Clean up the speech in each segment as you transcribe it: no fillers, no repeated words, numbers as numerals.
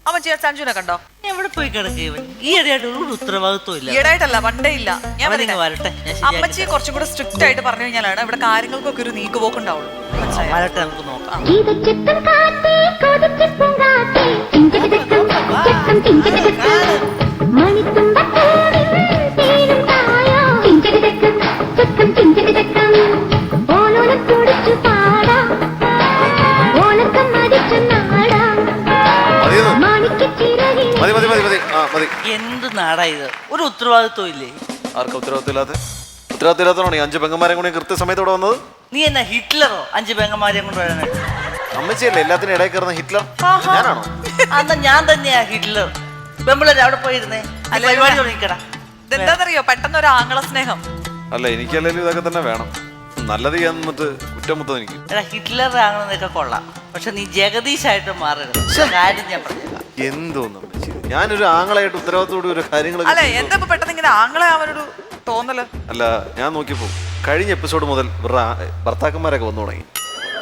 അമ്മച്ചി സഞ്ജുനെ കണ്ടോ? എവിടെ പോയി കിടക്കുക? ഈ ഇടയായിട്ട് ഒരു ഉത്തരവാദിത്വം ഇല്ല. ഈടായിട്ടല്ല, പണ്ടേ ഇല്ല. ഞാൻ വരട്ടെ. അമ്മച്ചി കുറച്ചും കൂടെ സ്ട്രിക്റ്റ് ആയിട്ട് പറഞ്ഞു കഴിഞ്ഞാലാണ് ഇവിടെ കാര്യങ്ങൾക്കൊക്കെ ഒരു നീക്കുപോക്കുണ്ടാവുള്ളൂ. വരട്ടെ, നമുക്ക് നോക്കാം. എന്ത് നാടാ ഇത്? ഒരു ഉത്തരവാദിത്വം ഇല്ലേ? ആർക്കാ ഉത്തരവാദിത്തമില്ലാത്തതാണ്? ഈ 5 പെങ്ങന്മാരെ കൂടി കൃത്യസമയത്തോടെ വന്നത്. നീ എന്നാ ഹിറ്റ്ലറോ 5 പെങ്ങന്മാരെ കൊണ്ട് വരാനായിട്ട്? അമ്മച്ചിയല്ലേ എല്ലാത്തിനും ഇടയിൽ കയറുന്ന ഹിറ്റ്ലർ? ഞാനാണോ? അന്ന് ഞാൻ തന്നെയാ ഹിറ്റ്ലർ. പെമ്പിളര് അവിടെ പോയിരുന്നേ, പരിപാടി തുടങ്ങിക്കടാ. ഇതെന്താന്നറിയോ, പെട്ടെന്ന് ഒരു ആംഗള സ്നേഹം. അല്ല, എനിക്കല്ലെങ്കിലും ഇതൊക്കെ തന്നെ വേണം. നല്ലത് ചെയ്യാൻ നിന്നിട്ട് കുറ്റമുത്തം എനിക്ക്. എടാ, ഹിറ്റ്ലർ ആകണമെന്നൊക്കെ കൊള്ളാം, പക്ഷെ നീ ജഗദീഷായിട്ട് മാറരുത്. കാര്യം ഞാൻ പറഞ്ഞേക്കാം. എന്തോന്നു ഞാനൊരു ആങ്ങളായിട്ട് ഉത്തരവാദിത്തോടെ ഒരു കാര്യങ്ങൾ. അല്ല, എന്താ പെട്ടെന്ന് ഇങ്ങനെ ആംഗളെ ആവാനൊരു തോന്നല്? അല്ല, ഞാൻ നോക്കിയപ്പോ കഴിഞ്ഞ എപ്പിസോഡ് മുതൽ ഭർത്താക്കന്മാരൊക്കെ വന്നു തുടങ്ങി.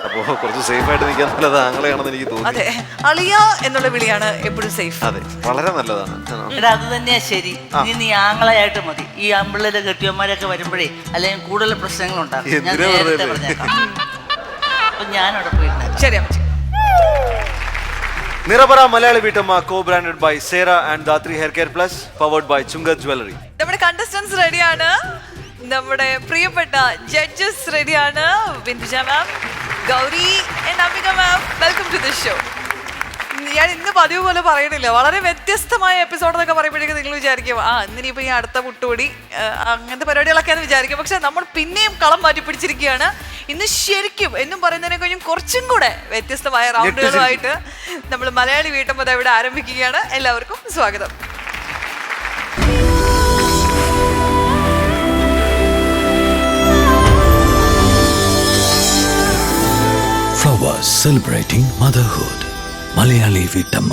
അപ്പോ കുറച്ച് സേഫ് ആയിട്ട് നിൽക്കാൻ നല്ലത് ആങ്ങളെയാണെന്ന് എനിക്ക് തോന്നി. അതെ, അളിയ എന്നുള്ള വിളിയാണ് എപ്പോഴും സേഫ്. അതെ, വളരെ നല്ലതാണ്. എടാ, അത് തന്നെയാ ശരി. നീ ആങ്ങളായിട്ട് മതി. ഈ അമ്പിള്ളേരെ കെട്ടിയന്മാരൊക്കെ വരുമ്പോഴേ അല്ലെങ്കിൽ കൂടുതൽ പ്രശ്നങ്ങളുണ്ടാകും. ഞാൻ നേരത്തെ പറഞ്ഞേക്കാം. അപ്പൊ ഞാനവിടെ പോയിരുന്നേ. ശരി അമ്മച്ചി. നിറപറ മലയാളി വീട്ടമ്മ, co-branded by Sera and Datri Hair Care Plus, powered by Chungat Jewelry. നമ്മുടെ കണ്ടസ്റ്റൻസ് റെഡിയാണ്. നമ്മുടെ പ്രിയപ്പെട്ട ജഡ്ജസ് റെഡിയാണ്. Binduja ma'am, Gauri and Ambika ma'am, welcome to the show. ഞാൻ ഇന്ന് പതിവ് പോലെ പറയണില്ല, വളരെ വ്യത്യസ്തമായ എപ്പിസോഡ് എന്നൊക്കെ പറയുമ്പോഴേക്കും നിങ്ങൾ വിചാരിക്കും ഇന്നിനിപ്പോൾ ഈ അടുത്ത പുട്ടുപൊടി അങ്ങനത്തെ പരിപാടികളൊക്കെയാണെന്ന് വിചാരിക്കും. പക്ഷെ നമ്മൾ പിന്നെയും കളം മാറ്റി പിടിച്ചിരിക്കുകയാണ്. ഇന്ന് ശരിക്കും എന്നും പറയുന്നതിനെ കഴിഞ്ഞും കുറച്ചും കൂടെ വ്യത്യസ്തമായ റൗണ്ടുകളുമായിട്ട് നമ്മൾ മലയാളി വീട്ടമ്മ ഇവിടെ ആരംഭിക്കുകയാണ്. എല്ലാവർക്കും സ്വാഗതം. Flowers celebrating motherhood. മലയാളി വീട്ടമ്മ.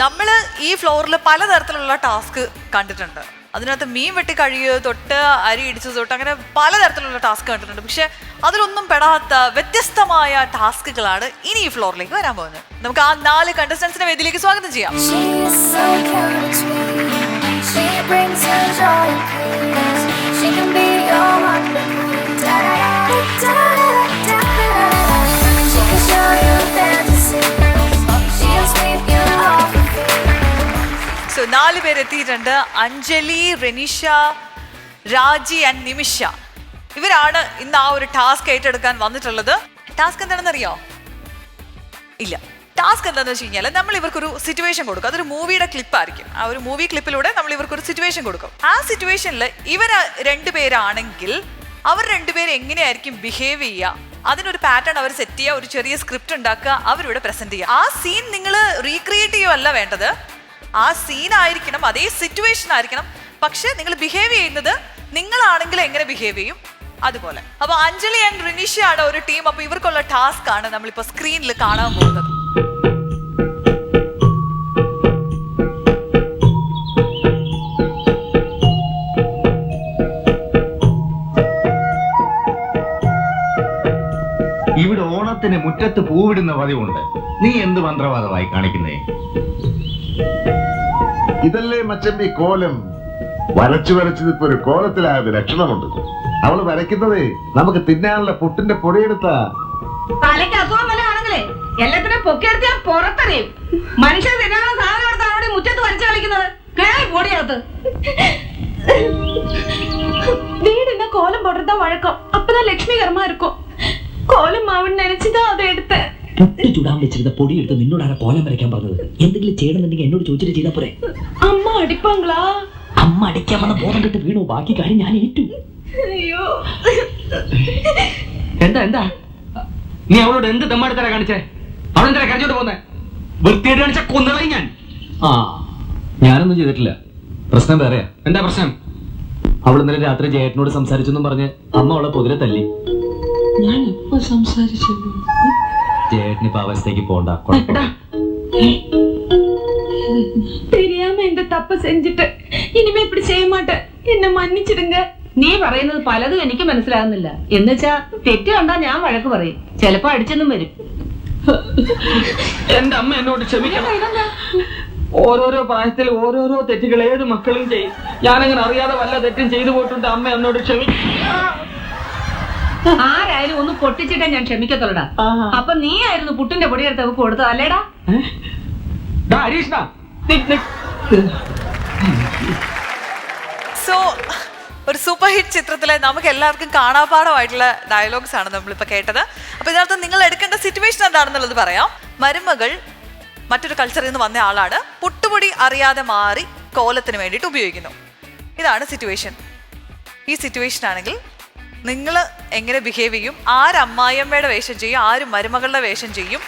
നമ്മള് ഈ ഫ്ലോറിൽ പലതരത്തിലുള്ള ടാസ്ക് കണ്ടിട്ടുണ്ട്. അതിനകത്ത് മീൻ വെട്ടി കഴുകിയത് തൊട്ട് അരി ഇടിച്ചത് തൊട്ട് അങ്ങനെ പലതരത്തിലുള്ള ടാസ്ക് കണ്ടിട്ടുണ്ട്. പക്ഷെ അതിലൊന്നും പെടാത്ത വ്യത്യസ്തമായ ടാസ്കുകളാണ് ഇനി ഈ ഫ്ലോറിലേക്ക് വരാൻ പോകുന്നത്. നമുക്ക് ആ 4 കണ്ടസ്റ്റൻസിനെ വേദിയിലേക്ക് സ്വാഗതം ചെയ്യാം. സോ 4 പേര് എത്തിയിട്ടുണ്ട്. അഞ്ജലി, റെനിഷ, രാജി ആൻഡ് നിമിഷ. ഇവരാണ് ഇന്ന് ആ ഒരു ടാസ്ക് ഏറ്റെടുക്കാൻ വന്നിട്ടുള്ളത്. ടാസ്ക് എന്താണെന്ന് അറിയോ? ഇല്ല. ടാസ്ക് എന്താണെന്ന് വെച്ച് കഴിഞ്ഞാൽ നമ്മൾ ഇവർക്കൊരു സിറ്റുവേഷൻ കൊടുക്കും. അതൊരു മൂവിയുടെ ക്ലിപ്പായിരിക്കും. ആ ഒരു മൂവി ക്ലിപ്പിലൂടെ നമ്മൾ ഇവർക്കൊരു സിറ്റുവേഷൻ കൊടുക്കും. ആ സിറ്റുവേഷനിൽ ഇവർ 2 പേരാണെങ്കിൽ അവർ 2 പേര് എങ്ങനെയായിരിക്കും ബിഹേവ് ചെയ്യുക, അതിനൊരു പാറ്റേൺ അവർ സെറ്റ് ചെയ്യുക, ഒരു ചെറിയ സ്ക്രിപ്റ്റ് ഉണ്ടാക്കുക, അവരിവിടെ പ്രസന്റ് ചെയ്യുക. ആ സീൻ നിങ്ങൾ റീക്രിയേറ്റ് ചെയ്യുകയല്ല വേണ്ടത്, ആ സീൻ ആയിരിക്കണം, അതേ സിറ്റുവേഷൻ ആയിരിക്കണം. പക്ഷെ നിങ്ങൾ ബിഹേവ് ചെയ്യുന്നത് നിങ്ങളാണെങ്കിൽ എങ്ങനെ ബിഹേവ് ചെയ്യും അതുപോലെ. അപ്പൊ അഞ്ജലി ആൻഡ് റിനിഷ ആണ് ഒരു ടീം. അപ്പൊ ഇവർക്കുള്ള ടാസ്ക് ആണ് നമ്മളിപ്പോ സ്ക്രീനിൽ കാണാൻ പോകുന്നത്. ഇവിടെ ഓണത്തിന് മുറ്റത്ത് പൂവിടുന്ന പതിവുണ്ട്. നീ എന്ത് മന്ത്രവാദമായി കാണിക്കുന്നേ? ഇതല്ലേ മച്ചമ്പി കോലം? വരച്ചു വരച്ചതിപ്പോ ഒരു കോലത്തിലായത് ലക്ഷണമുണ്ട്. അവള് വരയ്ക്കുന്നതേ നമുക്ക് തിന്നാനുള്ള പുട്ടിന്റെ പൊടിയെടുത്താ. തലയ്ക്ക് അസുഖം വല്ല ആണെങ്കിലേ എല്ലാത്തിനും പൊക്കിയെടുത്ത് ഞാൻ പുറത്തറിയും. മനുഷ്യർ തിന്നാനുള്ള സാധനം എടുത്താണ് അവിടെ മുറ്റത്ത് വരച്ചു കളിക്കുന്നത്. കേറി പൊടിയകത്ത്. വീടിന്റെ കോലം പൊടുത്ത വഴക്കം அப்பதான் லட்சுமி கரமா இருக்கும். கோலம் மாவன் நினைச்சுதான் அதை எடுத்தேன். പുട്ട് ചുടാൻ വെച്ചിരുന്ന പൊടിയെടുത്ത് നിന്നോടാണ് കോലം വരയ്ക്കാൻ പറഞ്ഞത്. എന്തെങ്കിലും ചെയ്യണമെന്നുണ്ടെങ്കിൽ എന്നോട് ചോദിച്ചിട്ട് ചെയ്താ പോരെ? അമ്മ അടിപ്പാങ്ങളാ? അമ്മ അടിക്കാൻ വന്ന ബോധം കിട്ട് വീണു. ബാക്കി കാര്യം ഞാൻ ഏറ്റു. അയ്യോ, എന്താ നീ അവളോട് എന്ത് തെമ്മാടുത്തര കാണിച്ചേ? അവളെന്താ കരഞ്ഞോട്ട് പോന്നെ? വൃത്തിയായിട്ട് കാണിച്ച കൊന്നളയും ഞാൻ. ഞാനൊന്നും ചെയ്തിട്ടില്ല. പ്രശ്നം വേറെയാ. എന്താ പ്രശ്നം? അവൾ ഇന്നലെ രാത്രി ജയേട്ടനോട് സംസാരിച്ചെന്നും പറഞ്ഞ് അമ്മ അവളെ പൊതിരെ തല്ലി. ഞാൻ എപ്പോ സംസാരിച്ചു? ജയേട്ടനിപ്പോ അവസ്ഥയ്ക്ക് പോണ്ട. தெரியாம இந்த தப்பு செஞ்சுட்டு இனிமே இப்படி செய்ய மாட்டேன். എന്നെ മன்னிച്ചിടുங்க. നീ പറയുന്നത് പലതും എനിക്ക് മനസ്സിലാകുന്നില്ല. എന്നുവെച്ചാ തെറ്റ് കണ്ടാ ഞാൻ വഴക്ക് പറയും, ചിലപ്പോ അടിച്ചെന്നും വരും. എന്റെ അമ്മ എന്നോട് ക്ഷമിക്കണം. ഓരോരോ പ്രായത്തിൽ ഓരോരോ തെറ്റുകൾ ഏത് മക്കളും ചെയ്യും. ഞാനങ്ങനെ അറിയാതെ വല്ല തെറ്റും ചെയ്തു പോയിട്ടുണ്ട്. അമ്മ എന്നോട് ആരായാലും ഒന്ന് പൊട്ടിച്ചിട്ടേ ഞാൻ ക്ഷമിക്കത്തുള്ളടാ. അപ്പൊ നീ ആയിരുന്നു പുട്ടിന്റെ പൊടിയെടുത്ത് അവക്ക് കൊടുത്തത് അല്ലേടാ? ഹരീഷ്ണ, സോ ഒരു സൂപ്പർ ഹിറ്റ് ചിത്രത്തിലെ നമുക്ക് എല്ലാവർക്കും കാണാപാഠമായിട്ടുള്ള ഡയലോഗ്സ് ആണ് നമ്മളിപ്പോൾ കേട്ടത്. അപ്പോൾ ഇതിനകത്ത് നിങ്ങൾ എടുക്കേണ്ട സിറ്റുവേഷൻ എന്താണെന്നുള്ളത് പറയാം. മരുമകൾ മറ്റൊരു കൾച്ചറിൽ നിന്ന് വന്ന ആളാണ്. പുട്ടുപൊടി അറിയാതെ മാറി കോലത്തിന് വേണ്ടിയിട്ട് ഉപയോഗിക്കുന്നു. ഇതാണ് സിറ്റുവേഷൻ. ഈ സിറ്റുവേഷൻ ആണെങ്കിൽ നിങ്ങൾ എങ്ങനെ ബിഹേവ് ചെയ്യും? ആര് അമ്മായിയമ്മയുടെ വേഷം ചെയ്യും? ആര് മരുമകളുടെ വേഷം ചെയ്യും?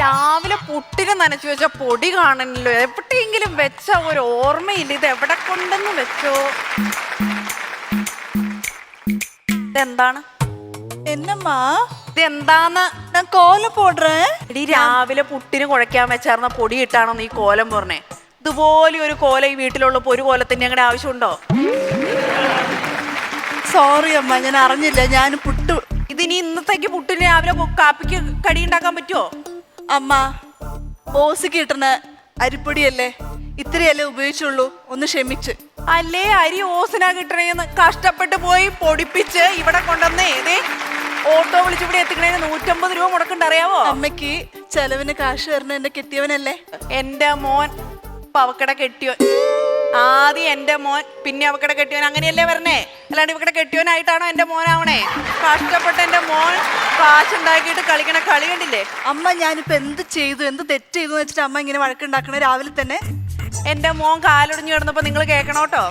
രാവിലെ പുട്ടിന് നനച്ചു വെച്ച പൊടി കാണണല്ലോ. എവിടെയെങ്കിലും വെച്ച ഒരു ഓർമ്മയില്ല. ഇത് എവിടെ കൊണ്ടെന്ന് വെച്ചോ? ഇതെന്താണ്? എന്നമ്മാ ഇതെന്താന്ന്? ഞാൻ കോലം പോടേ. എടി രാവിലെ പുട്ടിന് കുഴയ്ക്കാൻ വെച്ചാർന്ന പൊടി ഇട്ടാണോ നീ കോലം പോർണേ? ഇതുപോലെ ഒരു കോലം ഈ വീട്ടിലുള്ളപ്പോ ഒരു കോലത്തിന് ഞങ്ങളുടെ ആവശ്യമുണ്ടോ? സോറി അമ്മ, ഞാൻ അറിഞ്ഞില്ല. ഞാൻ പുട്ട് ഇതിനി ഇന്നത്തേക്ക് പുട്ടിന് രാവിലെ കാപ്പിക്ക് കടി ഉണ്ടാക്കാൻ പറ്റുമോ? അമ്മ, ഓസ് കിട്ടണ അരിപ്പൊടിയല്ലേ, ഇത്രയല്ലേ ഉപയോഗിച്ചുള്ളൂ, ഒന്ന് ക്ഷമിച്ച്. അല്ലേ അരി ഓസിനാ കിട്ടണേന്ന് കഷ്ടപ്പെട്ട് പോയി പൊടിപ്പിച്ച് ഇവിടെ കൊണ്ടുവന്നേ. ഏതേ ഓട്ടോ വിളിച്ച് ഇവിടെ എത്തിക്കണേന് 150 രൂപ മുടക്കണ്ട, അറിയാവോ? അമ്മയ്ക്ക് ചെലവിന് കാശ് തരണ എന്റെ കെട്ടിയവനല്ലേ. എന്റെ മോൻ അവക്കടെ കെട്ടിയോൻ. ആദ്യം എന്റെ മോൻ, പിന്നെ അവക്കടെ കെട്ടിയോൻ, അങ്ങനെയല്ലേ വരണേ? അല്ലാണ്ട് ഇവക്കടെ കെട്ടിയോനായിട്ടാണോ എന്റെ മോനാവണേ? കഷ്ടപ്പെട്ട് എന്റെ മോൻ കാശുണ്ടാക്കിയിട്ട് കളിക്കണ കളി കണ്ടില്ലേ? അമ്മ, ഞാനിപ്പോ എന്ത് ചെയ്തു, എന്ത് തെറ്റ് ചെയ്തു വെച്ചിട്ട് അമ്മ ഇങ്ങനെ വഴക്കുണ്ടാക്കണേ രാവിലെ തന്നെ? എന്റെ മോൻ കാലൊടിഞ്ഞു കിടന്നപ്പോ നിങ്ങൾ കേൾക്കണോട്ടോ.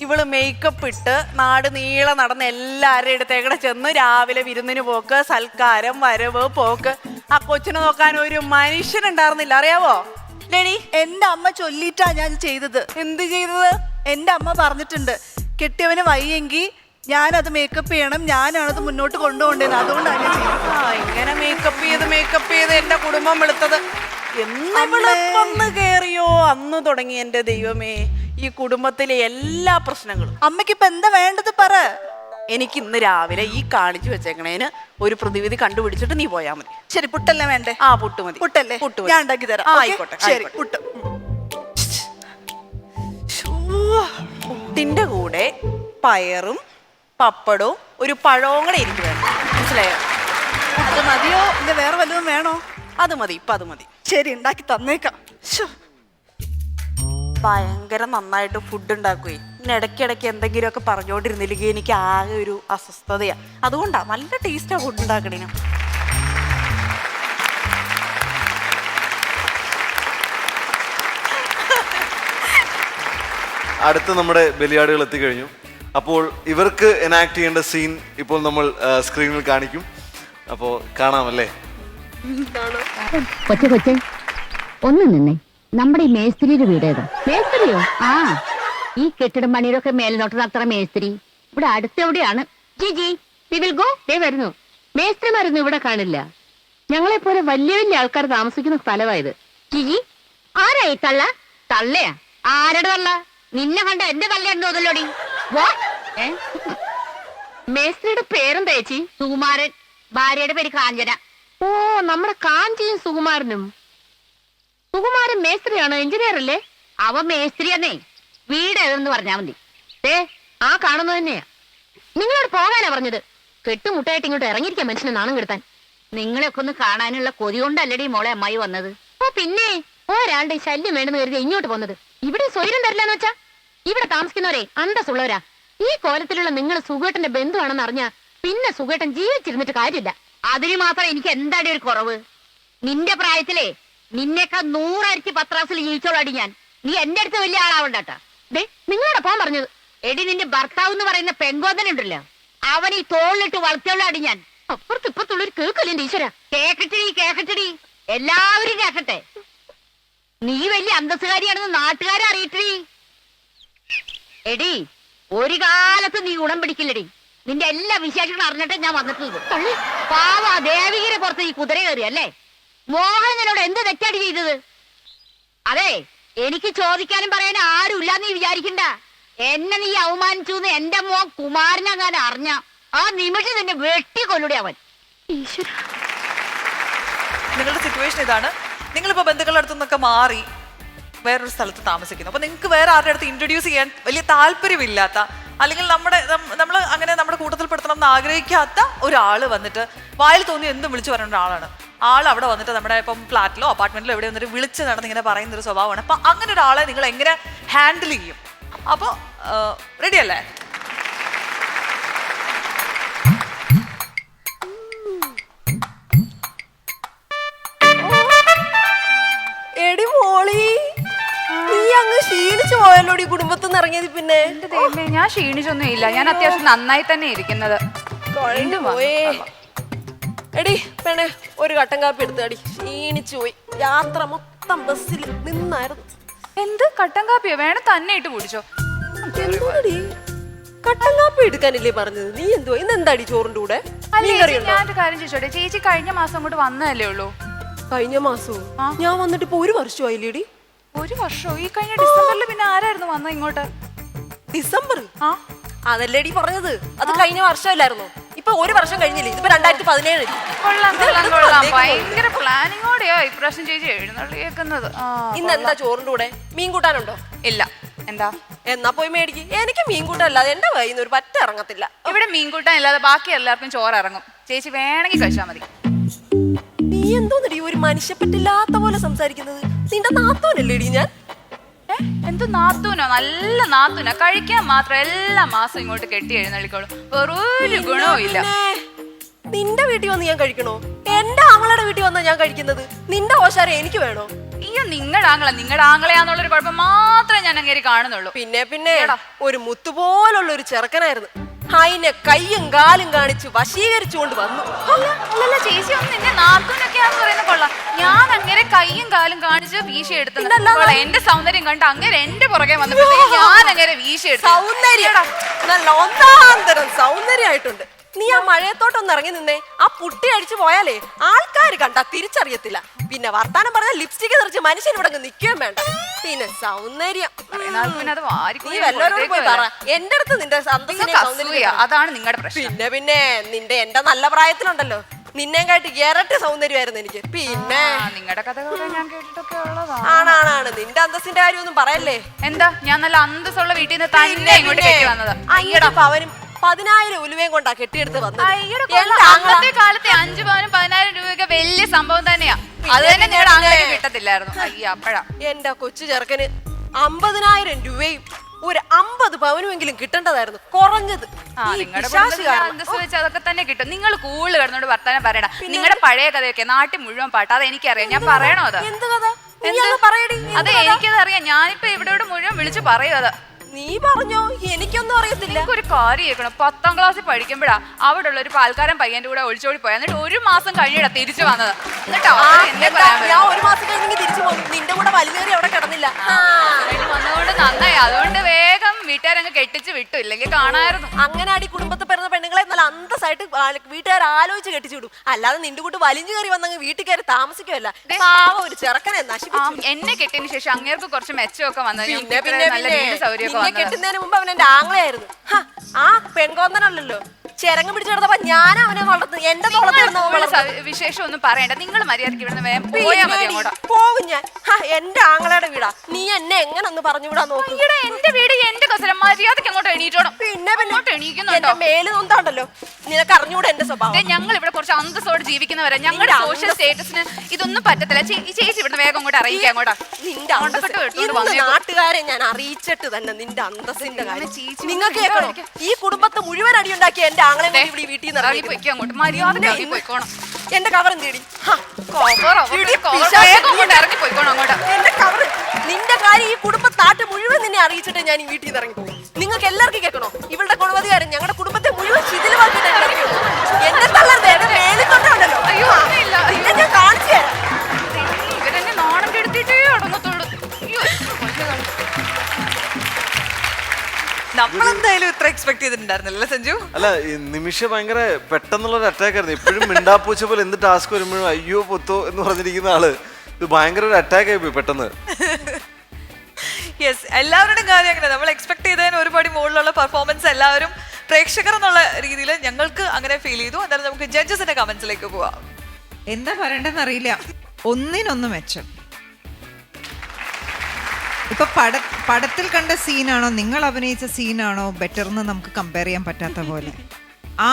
ഇവള് മേക്കപ്പ് ഇട്ട് നാട് നീളെ നടന്ന് എല്ലാവരുടെ അടുത്തേക്കടെ ചെന്ന് രാവിലെ വിരുന്നിന് പോക്ക്, സൽക്കാരം, വരവ്, പോക്ക്. ആ കൊച്ചിനെ നോക്കാൻ ഒരു മനുഷ്യനുണ്ടായിരുന്നില്ല, അറിയാവോ? ലേഡി, എന്റെ അമ്മ ചൊല്ലിട്ടാ ഞാൻ ചെയ്തത്. എന്ത് ചെയ്തത്? എന്റെ അമ്മ പറഞ്ഞിട്ടുണ്ട്, കെട്ടിയവന് വയ്യെങ്കിൽ ഞാനത് മേക്കപ്പ് ചെയ്യണം, ഞാനാണത് മുന്നോട്ട് കൊണ്ടുപോകേണ്ടത്. അതുകൊണ്ടാണ് ഞാൻ ചെയ്തത്. ഇങ്ങനെ മേക്കപ്പ് ചെയ്ത് എന്റെ കുടുംബം വെളുത്തത് എന്ന് കേറിയോ അന്ന് തുടങ്ങി. എന്റെ ദൈവമേ, ഈ കുടുംബത്തിലെ എല്ലാ പ്രശ്നങ്ങളും. അമ്മയ്ക്ക് ഇപ്പൊ എന്താ വേണ്ടത് പറ. എനിക്ക് ഇന്ന് രാവിലെ ഈ കാണിച്ചു വെച്ചേക്കണേന് ഒരു പ്രതിവിധി കണ്ടുപിടിച്ചിട്ട് നീ പോയാ മതി. ശരി, പുട്ടല്ലേ വേണ്ടേ? ആ, പുട്ട് മതി. പുട്ടല്ലേ? പുട്ട് ഞാൻ ഉണ്ടാക്കി തരാം. ആയിക്കോട്ടെ, ശരി. പുട്ട്. പുട്ടിന്റെ കൂടെ പയറും പപ്പടവും ഒരു പഴവും കൂടെ എനിക്ക് വേണം, മനസ്സിലായോ? അത് മതിയോ? ഇല്ല വേറെ വല്ലതും വേണോ? അത് മതി, ഇപ്പൊ അത് മതി. ശരി, ഉണ്ടാക്കി തന്നേക്കാം. ഭയങ്കര നന്നായിട്ട് ഫുഡ് ഉണ്ടാക്കുകയെ. പിന്നെ ഇടയ്ക്കിടയ്ക്ക് എന്തെങ്കിലുമൊക്കെ പറഞ്ഞുകൊണ്ടിരുന്നില്ലെങ്കിൽ എനിക്ക് ആകെ ഒരു അസ്വസ്ഥതയാ. അതുകൊണ്ടാ നല്ല ടേസ്റ്റാ ഫുഡ് ഉണ്ടാക്കണേ. അടുത്ത് നമ്മുടെ ബലിയാടുകൾ എത്തിക്കഴിഞ്ഞു. അപ്പോൾ ഇവർക്ക് എനാക്ട് ചെയ്യേണ്ട സീൻ ഇപ്പോൾ നമ്മൾ സ്ക്രീനിൽ കാണിക്കും. അപ്പോൾ കാണാമല്ലേ? കൊച്ചെ ഒന്ന് നിന്നേ. നമ്മുടെ ഈ മേസ്ത്രിയുടെ വീട് ഏതാ? മേസ്ത്രിയോ? ആ, ഈ കെട്ടിടം പണിയൊക്കെ മേൽനോട്ട് നടത്തുന്ന മേസ്ത്രി ഇവിടെ അടുത്തെവിടെയാണ്. Jiji, we will go. ദേ വരുന്നു. മേസ്ത്രിമാരൊന്നും ഇവിടെ കാണില്ല. ഞങ്ങളെ പോലെ വലിയ വലിയ ആൾക്കാർ താമസിക്കുന്ന സ്ഥലമായത്. ജിജി, ആരായി തള്ള? തള്ളയാ? ആരുടെ തള്ള? നിന്നെ കണ്ട എന്റെ തള്ളയാണെന്ന് തോന്നലോടി. മേസ്ത്രിയുടെ പേരെന്താ ചേച്ചി? സുകുമാരൻ. ഭാര്യയുടെ പേര് കാഞ്ചന. ഓ, നമ്മുടെ കാഞ്ചിയും സുകുമാരനും. സുകുമാരൻ മേസ്ത്രിയാണോ? എഞ്ചിനീയർ അല്ലേ? അവ മേസ്ത്രിയാന്നേ. വീട് ഏതെന്ന് പറഞ്ഞാ മതി. ആ കാണുന്നത് തന്നെയാ. നിങ്ങളോട് പോകാനാ പറഞ്ഞത്. കെട്ടുമുട്ടായിട്ട് ഇങ്ങോട്ട് ഇറങ്ങിയിരിക്കാൻ മനുഷ്യനെ നാണം കെടുത്താൻ. നിങ്ങളെയൊക്കെ ഒന്ന് കാണാനുള്ള കൊതി കൊണ്ടല്ലടി മോളെ അമ്മായി വന്നത്. ഓ പിന്നെ, ഒരാളുടെ ശല്യം വേണ്ടെന്ന് കരുതി ഇങ്ങോട്ട് പോന്നത്. ഇവിടെ സ്വൈരം തരില്ലെന്ന് വെച്ചാ? ഇവിടെ താമസിക്കുന്നവരെ അന്തസ്സുള്ളവരാ. ഈ കോലത്തിലുള്ള നിങ്ങൾ സുഖേട്ടന്റെ ബന്ധുവാണെന്ന് അറിഞ്ഞാ പിന്നെ സുഖേട്ടൻ ജീവിച്ചിരുന്നിട്ട് കാര്യമില്ല. അതിന് മാത്രം എനിക്ക് എന്താടി ഒരു കുറവ്? നിന്റെ പ്രായത്തിലേ നിന്നേക്കാൾ 100 ഇരട്ടി പത്രാസിൽ ജീവിച്ചോളാടി ഞാൻ. നീ എന്റെ അടുത്ത് വലിയ ആളാവണ്ടാട്ടാ. നിങ്ങളോട് പോകാൻ പറഞ്ഞത്. എടി, നിന്റെ ഭർത്താവ് എന്ന് പറയുന്ന പെങ്കോതനുണ്ടല്ലോ, അവൻ ഈ തോളിലിട്ട് വളർത്തിയോളാടി ഞാൻ. അപ്പുറത്ത് ഇപ്പുറത്തുള്ളൊരു കേൾക്കല്ലേ ഈശ്വര. കേക്കട്ടടി, എല്ലാവരും കേക്കട്ടെ. നീ വലിയ അന്തസ്സുകാരിയാണെന്ന് നാട്ടുകാരെ അറിയിട്ടീ. എടി, ഒരു കാലത്ത് നീ ഗുണം പിടിക്കില്ലടി. നിന്റെ എല്ലാ വിശേഷങ്ങളും അറിഞ്ഞിട്ട് ഞാൻ വന്നിട്ടുള്ളത്. പാവ ദേവികരെ പുറത്ത് ഈ കുതിര കയറി അല്ലേ? മോഹൻ നിന്നോട് എന്ത് തെറ്റാടി ചെയ്തത്? അതെ, എനിക്ക് ചോദിക്കാനും പറയാനും ആരുമില്ല നീ വിചാരിക്കണ്ട. എന്നെ നീ അവമാനിച്ചു എന്ന് എന്റെ മോൻ കുമാരനെങ്ങാനും അറിഞ്ഞ ആ നിമിഷം നിന്നെ വെട്ടിക്കൊല്ലുടെ അവൻ. നിങ്ങളുടെ സിറ്റുവേഷൻ ഇതാണ്. നിങ്ങളിപ്പോ ബന്ധുക്കളുടെ അടുത്തു നിന്നൊക്കെ മാറി വേറൊരു സ്ഥലത്ത് താമസിക്കുന്നു. അപ്പൊ നിങ്ങൾക്ക് വേറെ ആരുടെ അടുത്ത് ഇൻട്രൊഡ്യൂസ് ചെയ്യാൻ വലിയ താല്പര്യമില്ലാത്ത, അല്ലെങ്കിൽ നമ്മൾ അങ്ങനെ നമ്മുടെ കൂട്ടത്തിൽ പെടുത്തണം എന്ന് ആഗ്രഹിക്കാത്ത ഒരാള് വന്നിട്ട് വായിൽ തോന്നി എന്തും വിളിച്ചു പറയുന്ന ഒരാളാണ്. ആൾ അവിടെ വന്നിട്ട് നമ്മുടെ ഇപ്പം ഫ്ലാറ്റിലോ അപ്പാർട്ട്മെന്റിലോ എവിടെ വന്നിട്ട് വിളിച്ച് നടന്ന് ഇങ്ങനെ പറയുന്ന ഒരു സ്വഭാവമാണ്. അപ്പൊ അങ്ങനെ ഒരാളെ നിങ്ങൾ എങ്ങനെ ഹാൻഡിൽ ചെയ്യും? അപ്പോൾ റെഡി അല്ലേ? എടി മോളി, നീ അങ്ങ് ക്ഷീണിച്ചു പോയല്ലോടി കുടുംബത്തിൽ നിന്ന് ഇറങ്ങിയത്. പിന്നെ ഞാൻ ക്ഷീണിച്ചൊന്നും ഇല്ല, ഞാൻ അത്യാവശ്യം നന്നായി തന്നെ ഇരിക്കുന്നത്. എടി പെണ്ണെ, ഒരു കട്ടൻ കാപ്പി എടുത്താടി. ക്ഷീണിച്ചു പോയി, യാത്ര മൊത്തം ബസ്സിൽ നിന്നായിരുന്നു. എന്ത് കട്ടൻ കാപ്പിയോ? വേണം തന്നെ ഇട്ട് കുടിച്ചോ. എന്താടി കട്ടൻ കാപ്പി എടുക്കാനല്ലേ പറഞ്ഞത്? നീ എന്തോ ഇന്ന് എന്താടി ചോറിന്റെ കൂടെ? ഞാനൊരു കാര്യം ചോദിച്ചോട്ടെ, ചേച്ചി കഴിഞ്ഞ മാസം അങ്ങോട്ട് വന്നതല്ലേ ഉള്ളൂ? കഴിഞ്ഞ മാസവും ഞാൻ വന്നിട്ട് ഇപ്പൊ 1 വർഷമായില്ലേടി? 1 വർഷമോ? ഈ കഴിഞ്ഞ ഡിസംബറിൽ പിന്നെ ആരായിരുന്നു വന്നത് ഇങ്ങോട്ട്? ഡിസംബർ? അതല്ലേടി പറഞ്ഞത്, അത് കഴിഞ്ഞ വർഷമല്ലായിരുന്നു. ഇപ്പൊ 1 വർഷം കഴിഞ്ഞില്ലേ? ഇതിപ്പോ 2017. കൊള്ളാം കൊള്ളാം കൊള്ളാം, ഭയങ്കര പ്ലാനിങ്ങോടെയോ ഇപ്രാവശ്യം ചേച്ചി എഴുന്നള്ളിയേക്കുന്നത്. ഇന്ന് എന്താ ചോറിന്റെ കൂടെ? മീൻ കൂട്ടാനുണ്ടോ? ഇല്ല. എന്താ? എന്നാ പോയി മേടിക്ക്. എനിക്ക് മീൻ കൂട്ടാനല്ലാതെ എന്റെ കയ്യിൽ നിന്ന് ഒരു പറ്റ ഇറങ്ങത്തില്ല. ഇവിടെ മീൻ കൂട്ടാൻ ഇല്ലാതെ ബാക്കി എല്ലാവർക്കും ചോറ് ഇറങ്ങും. ചേച്ചി വേണമെങ്കിൽ കഴിച്ചാൽ മതി. നീ എന്തോന്നടി ഒരു മനുഷ്യപ്പറ്റില്ലാത്ത പോലെ സംസാരിക്കുന്നത്? നിന്റെ നാത്തോനല്ലേടി ഞാൻ? എന്ത് നാത്തൂനോ? നല്ല നാത്തൂനോ, കഴിക്കാൻ മാത്രം എല്ലാ മാസം ഇങ്ങോട്ട് കെട്ടി എഴുന്നള്ളിക്കോളും. വേറൊരു ഗുണവും ഇല്ല. നിന്റെ വീട്ടിൽ വന്ന് ഞാൻ കഴിക്കണോ? എന്റെ ആങ്ങളുടെ വീട്ടിൽ വന്നാ ഞാൻ കഴിക്കുന്നത്. നിന്റെ ഓശാരം എനിക്ക് വേണോ? അയ്യോ, നിങ്ങളുടെ ആങ്ങളെയാന്നുള്ളൊരു കുഴപ്പം മാത്രമേ ഞാൻ അങ്ങേരി കാണുന്നുള്ളൂ. പിന്നെ ഒരു മുത്തുപോലുള്ള ഒരു ചെറുക്കനായിരുന്നു. അതിനെ കയ്യും കാലും കാണിച്ച് വശീകരിച്ചുകൊണ്ട് വന്നു. അല്ലല്ല ചേച്ചി, ഒന്ന് നിന്നെ നാത്തൂനൊക്കെയാന്ന് പറയുന്ന കൊള്ളാം. ഞാൻ അങ്ങനെ കയ്യും കാലും കാണിച്ച് വീശി എടുത്തത് എന്റെ സൗന്ദര്യം കണ്ട് അങ്ങനെ എന്റെ പുറകെ വന്നപ്പോഴത്തേക്ക് ഞാൻ അങ്ങനെ വീശി എടുത്തു. സൗന്ദര്യം നല്ല ഒന്നാന്തരം സൗന്ദര്യമായിട്ടുണ്ട്. നീ ആ മഴയത്തോട്ടൊന്ന് ഇറങ്ങി നിന്നേ. ആ പുട്ടി അടിച്ചു പോയാലേ ആൾക്കാർ കണ്ടാ തിരിച്ചറിയത്തില്ല. പിന്നെ വർത്താനം പറഞ്ഞാൽ ലിപ്സ്റ്റിക് തെറിച്ച് മനുഷ്യൻ ഇവിടെ നിൽക്കുകയും വേണ്ട. പിന്നെ സൗന്ദര്യം നീ വല്ലവരോട് പോയി പറ. എന്റെ അടുത്ത് നിന്റെ സൗന്ദര്യം അതാണ് നിങ്ങളുടെ പ്രശ്നം. പിന്നെ നിന്റെ എന്റെ നല്ല പ്രായത്തിലുണ്ടല്ലോ, നിന്നെ കാട്ടി ഇരട്ടി സൗന്ദര്യമായിരുന്നു എനിക്ക്. പിന്നെ നിങ്ങളുടെ കഥകൾ ഞാൻ കേട്ടിട്ടൊക്കെ ഉള്ളതാണ്. ആണാണ്. നിന്റെ അന്തസ്സിന്റെ കാര്യമൊന്നും പറയല്ലേ. എന്താ, ഞാൻ നല്ല അന്തസ്സുള്ള വീട്ടിൽ നിന്ന് തന്നെ ഇങ്ങോട്ട് കെട്ടി വന്നത്. അവനും 10,000 ഉലുവയും കൊണ്ടാ കെട്ടിയെടുത്ത് വന്നത്. അന്നത്തെ കാലത്തെ 5 പവനും 10,000 രൂപയൊക്കെ വലിയ സംഭവം തന്നെയാ. അത് തന്നെ നിങ്ങളുടെ ആങ്ങളെ കിട്ടത്തില്ലായിരുന്നു. അയ്യ, അപ്പഴാ എന്റെ കൊച്ചു ചെറുക്കന് 50,000 രൂപയും ഒരു 50 പവനുമെങ്കിലും കിട്ടേണ്ടതായിരുന്നു കുറഞ്ഞത്. അന്തസ് വെച്ച് അതൊക്കെ തന്നെ കിട്ടും. നിങ്ങൾ കൂടുതൽ കിടന്നോണ്ട് വർത്താനം പറയണ. നിങ്ങളുടെ പഴയ കഥയൊക്കെ നാട്ടിൽ മുഴുവൻ പാട്ട്, അത് എനിക്കറിയാം. ഞാൻ പറയണോ? അത് അതെ, എനിക്കത് അറിയാം. ഞാനിപ്പോ ഇവിടെ മുഴുവൻ വിളിച്ചു പറയും. അത് നീ പറഞ്ഞോ? എനിക്കൊന്നും അറിയത്തില്ല. ഒരു കാര്യം കേൾക്കണം. 10ാം ക്ലാസ്സിൽ പഠിക്കുമ്പോഴാ അവിടെ ഉള്ള ഒരു പാൽക്കാരൻ പയ്യന്റെ കൂടെ ഒളിച്ചോടി പോയാ. എന്നിട്ട് 1 മാസം കഴിഞ്ഞിട്ടാ തിരിച്ചു വന്നത്. എന്നിട്ടോ ഞാൻ 1 മാസം കഴിഞ്ഞെങ്കിൽ തിരിച്ചു പോകും. നിന്റെ കൂടെ വലിയേറി അവിടെ കിടന്നില്ല. വന്നതുകൊണ്ട് നന്നായി. അതുകൊണ്ട് വേഗം വീട്ടുകാരങ്ങ് കെട്ടിച്ച് വിട്ടു, ഇല്ലെങ്കിൽ കാണായിരുന്നു. അങ്ങനെ അടി കുടുംബത്തിൽ പിറന്ന പെണ്ണുങ്ങളെ നല്ല അന്തസ്സായിട്ട് വീട്ടുകാർ ആലോചിച്ച് കെട്ടിച്ചു വിടും. അല്ലാതെ നിന്റെ കൂട്ട് വലിഞ്ഞു കയറി വന്നങ്ങ് വീട്ടിൽ കയറി താമസിക്കുമല്ല. പാവം ഒരു ചെറുക്കനെ നശിപ്പിച്ചു. എന്നെ കെട്ടിയതിന് ശേഷം അങ്ങേർക്ക് കുറച്ച് മെച്ചമൊക്കെ വന്നത്. നല്ല വീട് സൗകര്യമൊക്കെ കെട്ടുന്നതിന് മുമ്പ് അവൻ എന്റെ ആങ്ങളെയായിരുന്നു. ആ പെൺകോന്തനല്ലോ ചെരങ്ങ് പിടിച്ചെടുത്തപ്പോ ഞാൻ അവനെ വളർത്തുന്നു. എന്റെ വിശേഷം ഒന്നും പറയണ്ട. നിങ്ങൾ മര്യാദക്ക് ഇവിടുന്ന് പോയാൽ മതി. അങ്ങോട്ട് പോകും ഞാൻ. എന്റെ ആങ്ങളയുടെ വീടാ. നീ എന്നെ എങ്ങനെ ഒന്ന് പറഞ്ഞു വിടാൻ നോക്കും? എന്റെ വീട് എന്റെ കസരം, മര്യാദക്ക് അങ്ങോട്ട് എണീറ്റോണം. പിന്നെ എന്റെ മേല് നൊന്താണ്ടല്ലോ. നിനക്ക് അറിഞ്ഞൂടെ എന്റെ സ്വഭാവം? ഞങ്ങൾ ഇവിടെ കുറച്ച് അന്തസ്സോടെ ജീവിക്കുന്നവരെ. ഞങ്ങളുടെ സോഷ്യൽ സ്റ്റേറ്റസിന് ഇതൊന്നും പറ്റത്തില്ല. ചേച്ചി ഇവിടുന്ന് വേഗം അങ്ങോട്ട് അറിയിക്കാം. അങ്ങോട്ടാ നിന്റെ നാട്ടുകാരെ ഞാൻ അറിയിച്ചിട്ട് തന്നെ നിന്റെ അന്തസ്സിന്റെ കാര്യം നിങ്ങൾക്ക് കേൾക്കണോ? ഈ കുടുംബത്തെ മുഴുവൻ അടിയുണ്ടാക്കിയ എന്റെ ആങ്ങളെ വീട്ടിൽ നിന്ന് ഇറങ്ങി പോയിക്കോ. അങ്ങോട്ട് മര്യാദ പോയിക്കോണം. എന്റെ കവറും തേടി ഇറങ്ങി പോയിക്കോണം അങ്ങോട്ട്. എന്റെ കവറ് നിന്റെ കാര്യം ഈ കുടുംബത്താട്ട് മുഴുവൻ നിന്നെ അറിയിച്ചിട്ട് ഞാൻ ഈ വീട്ടിൽ നിന്ന് ഇറങ്ങി പോകും. നിങ്ങൾക്ക് എല്ലാവർക്കും കേൾക്കണോ? ഇവളുടെ കുടുംബക്കാരൻ ഞങ്ങളുടെ കുടുംബത്തെ മുഴുവൻ ശിഥിലമാക്കിയിട്ട് എന്റെ തള്ളരുത്. എന്റെ മേലിൽ തൊട്ടുണ്ടല്ലോ. ഞാൻ കാണിച്ചു തരാം. ഇവരെന്നെ നാണം കെടുത്തിട്ടേ അടങ്ങത്തുള്ളൂ. നമ്മളെന്തായാലും ഇത്ര എക്സ്പെക്ട് എക്സ്പെക്ട് ചെയ്തിട്ടുണ്ടായിരുന്നില്ല സഞ്ജു? അല്ല ഈ നിമിഷ ഭയങ്കര പെട്ടെന്നുള്ള ഒരു അറ്റാക്ക് ആയിരുന്നു. എപ്പോഴും മിണ്ടാപ്പൂച്ച പോലെ എന്ത് ടാസ്ക് വരുമ്പോഴും അയ്യോ പൊത്തോ എന്ന് പറഞ്ഞിരിക്കുന്ന ആള് ഇത് ഭയങ്കര ഒരു അറ്റാക്ക് ആയി പോയി പെട്ടെന്ന്. യെസ്, എല്ലാവരുടെയും കാര്യം അങ്ങനെ. നമ്മൾ എക്സ്പെക്ട് ചെയ്തതിന് ഒരുപാട് മുകളിലുള്ള പെർഫോമൻസ് എല്ലാവരും പ്രേക്ഷകർ എന്നുള്ള രീതിയിൽ ഞങ്ങൾക്ക് അങ്ങനെ ഫീൽ ചെയ്തു. എന്നാലും നമുക്ക് ജഡ്ജസിന്റെ കമന്റ്സിലേക്ക് പോവാം. എന്താ പറയണ്ടെന്ന് അറിയില്ല. ഒന്നിനൊന്ന് മെച്ചം. ഇപ്പൊ പടത്തിൽ കണ്ട സീനാണോ നിങ്ങൾ അഭിനയിച്ച സീനാണോ ബെറ്റർ എന്ന് നമുക്ക് കമ്പയർ ചെയ്യാൻ പറ്റാത്ത പോലെ.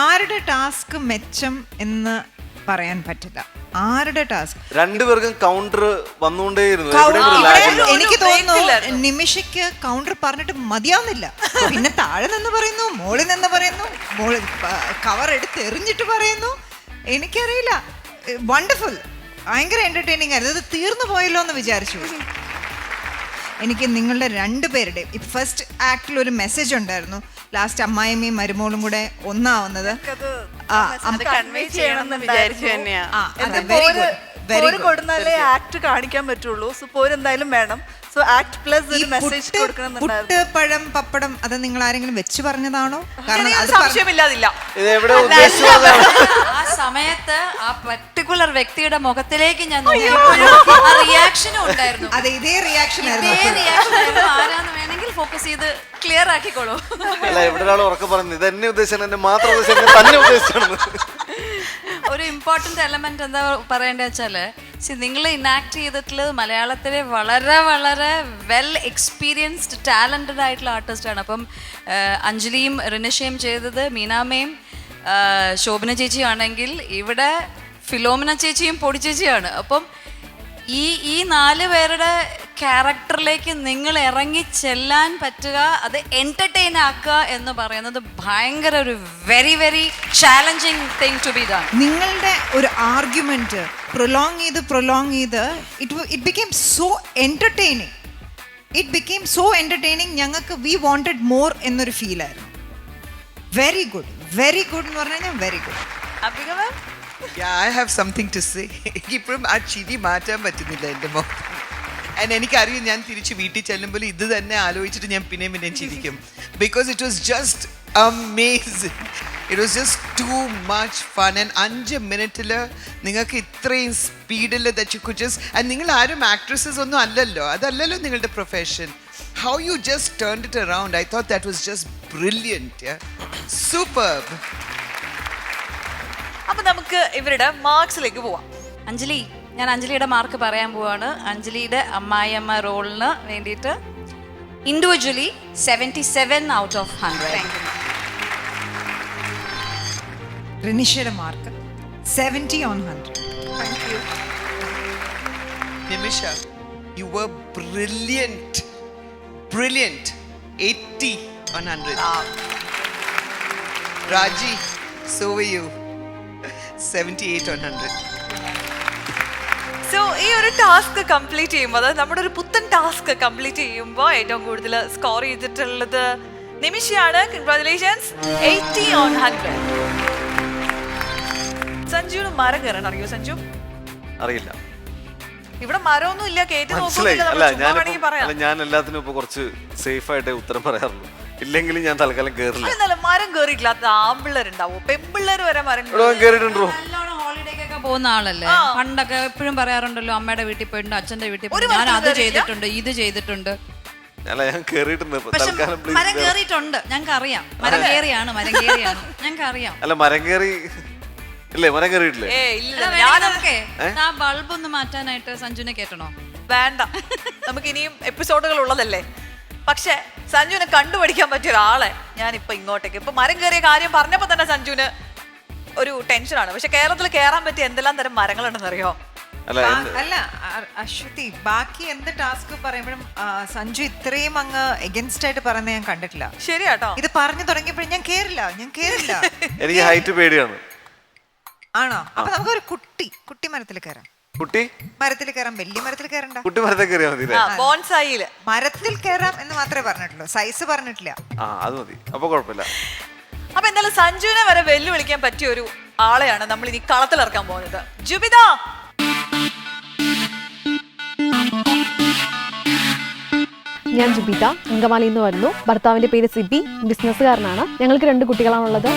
ആരുടെ ടാസ്ക് മെച്ചം എന്ന് പറയാൻ പറ്റില്ല. ആരുടെ ടാസ്ക് രണ്ടുപേർക്കും കൗണ്ടർ വന്നുകൊണ്ടേയിരുന്നു. എനിക്ക് തോന്നുന്നു നിമിഷയ്ക്ക് കൗണ്ടർ പറഞ്ഞിട്ട് മതിയാവുന്നില്ല. പിന്നെ താഴെ നിന്ന് പറയുന്നു, മോളിൽ നിന്ന് പറയുന്നു, കവർ എടുത്ത് എറിഞ്ഞിട്ട് പറയുന്നു. എനിക്കറിയില്ല. വണ്ടർഫുൾ, ഭയങ്കര എന്റർടൈനിങ് ആയിരുന്നു. ഇത് തീർന്നു പോയല്ലോ എന്ന് വിചാരിച്ചു. എനിക്ക് നിങ്ങളുടെ രണ്ടുപേരുടെയും ഫസ്റ്റ് ആക്ടിൽ ഒരു മെസ്സേജ് ഉണ്ടായിരുന്നു. ലാസ്റ്റ് അമ്മായിമ്മയും മരുമോളും കൂടെ ഒന്നാവുന്നത് കൊടുന്നാലേ ആക്ട് കാണിക്കാൻ പറ്റുള്ളൂ. സോ പോരെന്തായാലും വേണം. സോ ആക്ട് പ്ലസ് ഒരു മെസ്സേജ് കൊടുക്കണം. പുട്ട്, പഴം, പപ്പടം അത് നിങ്ങൾ ആരെങ്കിലും വെച്ച് പറഞ്ഞതാണോ? കാരണം അത് സംശയമില്ലാതില്ല. ആ സമയത്ത് ആ പർട്ടിക്കുലർ വ്യക്തിയുടെ മുഖത്തിലേക്ക് ഞാൻ റിയാക്ഷനും ഉണ്ടായിരുന്നു. അതെ, ഇതേ റിയാക്ഷൻ ആയിരുന്നു. ആരാന്ന് വേണമെങ്കിൽ ഫോക്കസ് ചെയ്ത് ക്ലിയർ ആക്കിക്കോളൂ. അല്ല, എവിടെ ഒരാൾ ഉറക്കെ പറഞ്ഞു ഇത് എന്നെ ഉദ്ദേശിച്ചാണ്, എന്നെ മാത്രം ഉദ്ദേശിച്ചാണ്, തന്നെ ഉദ്ദേശിച്ചാണ്. ഒരു ഇമ്പോർട്ടന്റ് എലമെന്റ് എന്താ പറയേണ്ടത് വെച്ചാല്, നിങ്ങൾ ഇനാക്ട് ചെയ്തിട്ടുള്ളത് മലയാളത്തിലെ വളരെ വളരെ വെൽ എക്സ്പീരിയൻസ്ഡ് ടാലന്റഡ് ആയിട്ടുള്ള ആർട്ടിസ്റ്റാണ്. അപ്പം അഞ്ജലിയും റിനിഷയും ചെയ്തത്, മീനാമ്മയും ശോഭന ചേച്ചിയും ആണെങ്കിൽ ഇവിടെ ഫിലോമിന ചേച്ചിയും പൊടി ചേച്ചിയാണ്. അപ്പം ഈ 4 പേരുടെ ക്യാരക്ടറിലേക്ക് നിങ്ങൾ ഇറങ്ങി ചെല്ലാൻ പറ്റുക, അത് എന്റർടൈൻ ആക്കുക എന്ന് പറയുന്നത് ഭയങ്കര ഒരു very very challenging thing to be done. നിങ്ങളുടെ ഒരു ആർഗ്യുമെന്റ് പ്രൊലോങ് ചെയ്ത് ഇറ്റ് ബിക്കേം സോ എന്റർടൈനിങ്. ഞങ്ങൾക്ക് വി വാണ്ടഡ് മോർ എന്നൊരു ഫീൽ ആയിരുന്നു. വെരി ഗുഡ് എന്ന് പറഞ്ഞു കഴിഞ്ഞാൽ very good. I have something to say. ഇപ്പോഴും ആ ചിരി മാറ്റാൻ പറ്റുന്നില്ല എൻ്റെ മുഖം. എനിക്കറിയാം, ഞാൻ തിരിച്ച് വീട്ടിൽ ചെല്ലുമ്പോൾ ഇത് തന്നെ ആലോചിച്ചിട്ട് ഞാൻ പിന്നെയും ചിരിക്കും. Because it was just amazing. It was just too much fun. And 5 മിനിറ്റിൽ നിങ്ങൾക്ക് ഇത്രയും സ്പീഡിൽ നിങ്ങൾ ആരും ആക്ട്രസസ് ഒന്നും അല്ലല്ലോ, അതല്ലല്ലോ നിങ്ങളുടെ profession. How you just turned it around. I thought that was just brilliant. Superb. അപ്പൊ നമുക്ക് ഇവരുടെ മാർക്സിലേക്ക് പോവാം. അഞ്ജലി, ഞാൻ അഞ്ജലിയുടെ മാർക്ക് പറയാൻ പോവാണ്. അഞ്ജലിയുടെ അമ്മായിയമ്മ റോളിന് വേണ്ടിയിട്ട് ഇൻഡിവിജ്വലി 77 out of 100. റിനിഷയുടെ mark 70 on 100. Thank you. Nimisha, you were brilliant. 80 on 100. Raji, so were you. 78 on 100. So ഈ ഒരു ടാസ്ക് കംപ്ലീറ്റ് ചെയ്യുമ്പോൾ, അതായത് നമ്മുടെ ഒരു പുത്തൻ ടാസ്ക് കംപ്ലീറ്റ് ചെയ്യുമ്പോൾ ഏറ്റവും കൂടുതൽ സ്കോർ ചെയ്തിട്ടുള്ളത് നിമിഷയാണ്. Congratulations, 80 on 100. സഞ്ജുവിന് മരം കയറാൻ അറിയോ സഞ്ജു? അറിയില്ല. ഇവിടെ മരമൊന്നും ഇല്ല, കയറ്റി മനസ്സിലായി. അല്ല, നോക്കുന്നില്ല. ഞാൻ എല്ലാത്തിനും ഇപ്പൊ കുറച്ച് സേഫ് ആയിട്ടേ ഉത്തരം പറയാറുള്ളൂ. ഇല്ലെങ്കിലും ഞാൻ തൽക്കാലം കേറില്ല. മരം കയറിയിട്ടില്ലാത്ത ആമ്പിള്ളേരുണ്ടാവോ? പെമ്പിള്ളേർ വരെ മരം കേറിയിട്ടുണ്ടോ? ഹോളിഡേക്കൊക്കെ പോകുന്ന ആളല്ലേ? പണ്ടൊക്കെ എപ്പോഴും പറയാറുണ്ടല്ലോ, അമ്മയുടെ വീട്ടിൽ പോയിട്ടുണ്ട്, അച്ഛന്റെ വീട്ടിൽ പോയിട്ടുണ്ട്, ഞാൻ അത് ചെയ്തിട്ടുണ്ട്, ഇത് ചെയ്തിട്ടുണ്ട്. അല്ല, ഞാൻ കേറിയിട്ടുണ്ട്. മരം കേറിയിട്ടുണ്ട്, ഞങ്ങൾക്ക് അറിയാം. മരം കേറിയാണ് ഞങ്ങൾക്ക് അറിയാം. അല്ല, മരം കേറി ഇല്ലേ? മരം കേറിയിട്ടില്ലേ? ആ ബൾബ് ഒന്ന് മാറ്റാനായിട്ട് സഞ്ജുവിനെ കേട്ടണോ? വേണ്ട, നമുക്ക് ഇനിയും എപ്പിസോഡുകൾ ഉള്ളതല്ലേ. പക്ഷെ സഞ്ജുവിനെ കണ്ടുപിടിക്കാൻ പറ്റിയ ഒരാളെ ഞാനിപ്പോ ഇങ്ങോട്ടേക്ക് ഇപ്പൊ മരം കയറിയ കാര്യം പറഞ്ഞപ്പോ തന്നെ സഞ്ജുവിന് ഒരു ടെൻഷനാണ്. പക്ഷെ കേരളത്തിൽ കയറാൻ പറ്റിയ എന്തെല്ലാം തരം മരങ്ങളുണ്ടെന്ന് അറിയോ? അല്ല അശ്വതി, ബാക്കി എന്ത് ടാസ്ക് പറയുമ്പോഴും സഞ്ജു ഇത്രയും അങ്ങ് എഗൻസ്റ്റ് ആയിട്ട് പറയുന്നത് ഞാൻ കണ്ടിട്ടില്ല. ശരിയാട്ടോ, ഇത് പറഞ്ഞു തുടങ്ങിയപ്പോഴും ഞാൻ കേറില്ല. എനിക്ക് ഹൈറ്റ് പേടിയാണ്. ആണോ? അപ്പൊ നമുക്ക് ഒരു കുട്ടി മരത്തിൽ കയറാം. മരത്തിൽ കയറാം, വലിയ മരത്തിൽ കയറണ്ട. കുട്ടി മരത്തിൽ കയറിയാൽ മതി. ബോൺസായില് മരത്തിൽ കയറാം എന്ന് മാത്രമേ പറഞ്ഞിട്ടുള്ളൂ, സൈസ് പറഞ്ഞിട്ടില്ല. അത് മതി, അപ്പൊ കുഴപ്പമില്ല. അപ്പൊ എന്തായാലും സഞ്ജുവിനെ വരെ വെല്ലുവിളിക്കാൻ പറ്റിയ ഒരു ആളെയാണ് നമ്മൾ ഇനി കളത്തിലിറക്കാൻ പോകുന്നത്. ജുബിത, ഞാൻ ജുബിത അങ്കമാലിയിൽ നിന്ന് വരുന്നു. ഭർത്താവിന്റെ പേര് സിബി, ബിസിനസ്സുകാരനാണ്. ഞങ്ങൾക്ക് 2 കുട്ടികളാണുള്ളത്.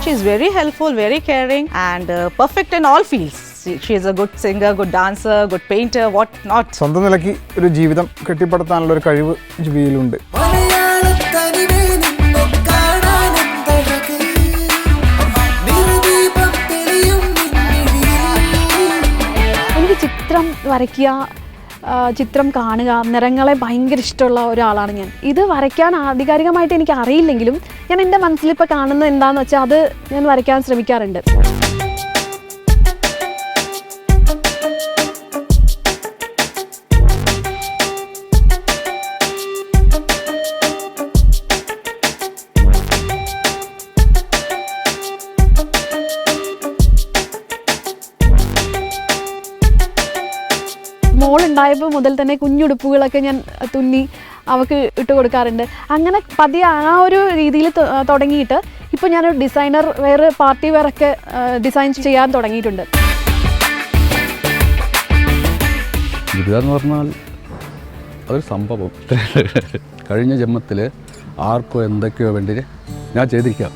She is very helpful, very caring, and perfect in all fields. She is a good singer, good dancer, good painter, what not. സ്വന്തം നിലയ്ക്ക് ഒരു ജീവിതം കെട്ടിപ്പടുത്താനുള്ള ഒരു കഴിവ് ജുബിയിലുണ്ട്. എനിക്ക് ചിത്രം വരയ്ക്കുക, ചിത്രം കാണുക, നിറങ്ങളെ ഭയങ്കര ഇഷ്ടമുള്ള ഒരാളാണ് ഞാൻ. ഇത് വരയ്ക്കാൻ ആധികാരികമായിട്ട് എനിക്ക് അറിയില്ലെങ്കിലും ഞാൻ എൻ്റെ മനസ്സിലിപ്പോൾ കാണുന്നത് എന്താണെന്ന് വെച്ചാൽ അത് ഞാൻ വരയ്ക്കാൻ ശ്രമിക്കാറുണ്ട്. മോളുണ്ടായപ്പോൾ മുതൽ തന്നെ കുഞ്ഞുടുപ്പുകളൊക്കെ ഞാൻ തുന്നി അവൾക്ക് ഇട്ട് കൊടുക്കാറുണ്ട്. അങ്ങനെ പതിയെ ആ ഒരു രീതിയിൽ തുടങ്ങിയിട്ട് ഇപ്പോൾ ഞാനൊരു ഡിസൈനർ വെയർ, പാർട്ടി വെയർ ഒക്കെ ഡിസൈൻ ചെയ്യാൻ തുടങ്ങിയിട്ടുണ്ട്. എന്ന് പറഞ്ഞാൽ അതൊരു സംഭവം. കഴിഞ്ഞ ജന്മത്തിൽ ആർക്കോ എന്തൊക്കെയോ വേണ്ടി ഞാൻ ചെയ്തിരിക്കാം,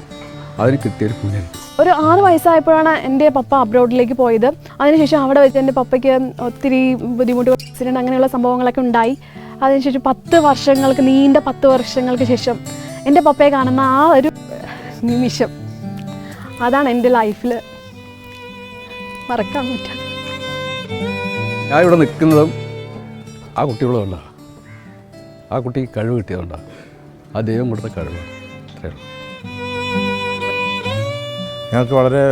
അതിന് കിട്ടിയൊരു പുണ്യം. ഒരു 6 വയസ്സായപ്പോഴാണ് എൻ്റെ പപ്പ അബ്രോഡിലേക്ക് പോയത്. അതിനുശേഷം അവിടെ വെച്ച് എൻ്റെ പപ്പയ്ക്ക് ഒത്തിരി ബുദ്ധിമുട്ട്, ആക്സിഡൻറ്റ്, അങ്ങനെയുള്ള സംഭവങ്ങളൊക്കെ ഉണ്ടായി. അതിനുശേഷം 10 വർഷങ്ങൾക്ക്, നീണ്ട 10 വർഷങ്ങൾക്ക് ശേഷം എൻ്റെ പപ്പയെ കാണുന്ന ആ ഒരു നിമിഷം, അതാണ് എൻ്റെ ലൈഫിൽ മറക്കാൻ പറ്റാത്തത്. ഞാൻ ഇവിടെ നിൽക്കുന്നതും ആ കുട്ടികളുകൊണ്ടാണ്. ആ കുട്ടിക്ക് കഴിവ് കിട്ടിയതുകൊണ്ടാണ്. ആ ദൈവം കൊടുത്ത കഴിവ്. അത്രയുള്ളൂ. ഞങ്ങൾക്ക് വളരെ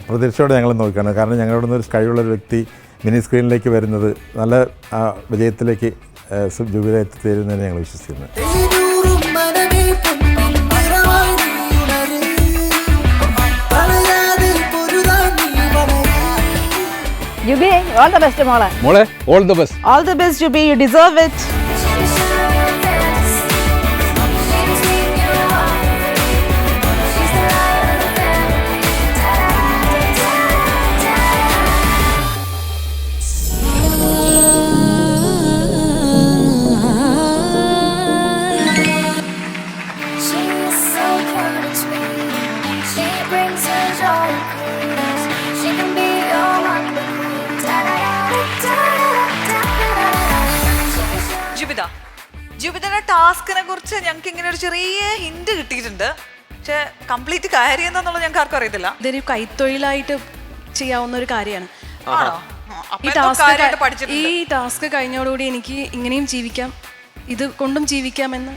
പ്രതീക്ഷയോടെ ഞങ്ങൾ നോക്കുകയാണ്. കാരണം ഞങ്ങളുടെ നിന്ന് ഒരു കഴിവുള്ളൊരു വ്യക്തി മിനി സ്ക്രീനിലേക്ക് വരുന്നത് നല്ല വിജയത്തിലേക്ക് ജുബിത എത്തിത്തീരുന്നതിന് ഞങ്ങൾ വിശ്വസിക്കുന്നു. Jubi, all the best, മോളെ. മോളെ, all the best. All the best, Jubi. You deserve it. ജുബിതയുടെ ടാസ്കിനെ കുറിച്ച് ഞങ്ങൾക്ക് ഇങ്ങനെ ഒരു ചെറിയ ഹിന്റ് കിട്ടിയിട്ടുണ്ട്. പക്ഷെ കംപ്ലീറ്റ് കാര്യം എന്താന്നുള്ളത് ഞങ്ങൾക്ക് ആർക്കും അറിയത്തില്ല. ഇതൊരു കൈത്തൊഴിലായിട്ട് ചെയ്യാവുന്ന ഒരു കാര്യമാണ്. ഈ ടാസ്ക് കഴിഞ്ഞോടുകൂടി എനിക്ക് ഇങ്ങനെയും ജീവിക്കാം, ഇത് കൊണ്ടും ജീവിക്കാമെന്ന്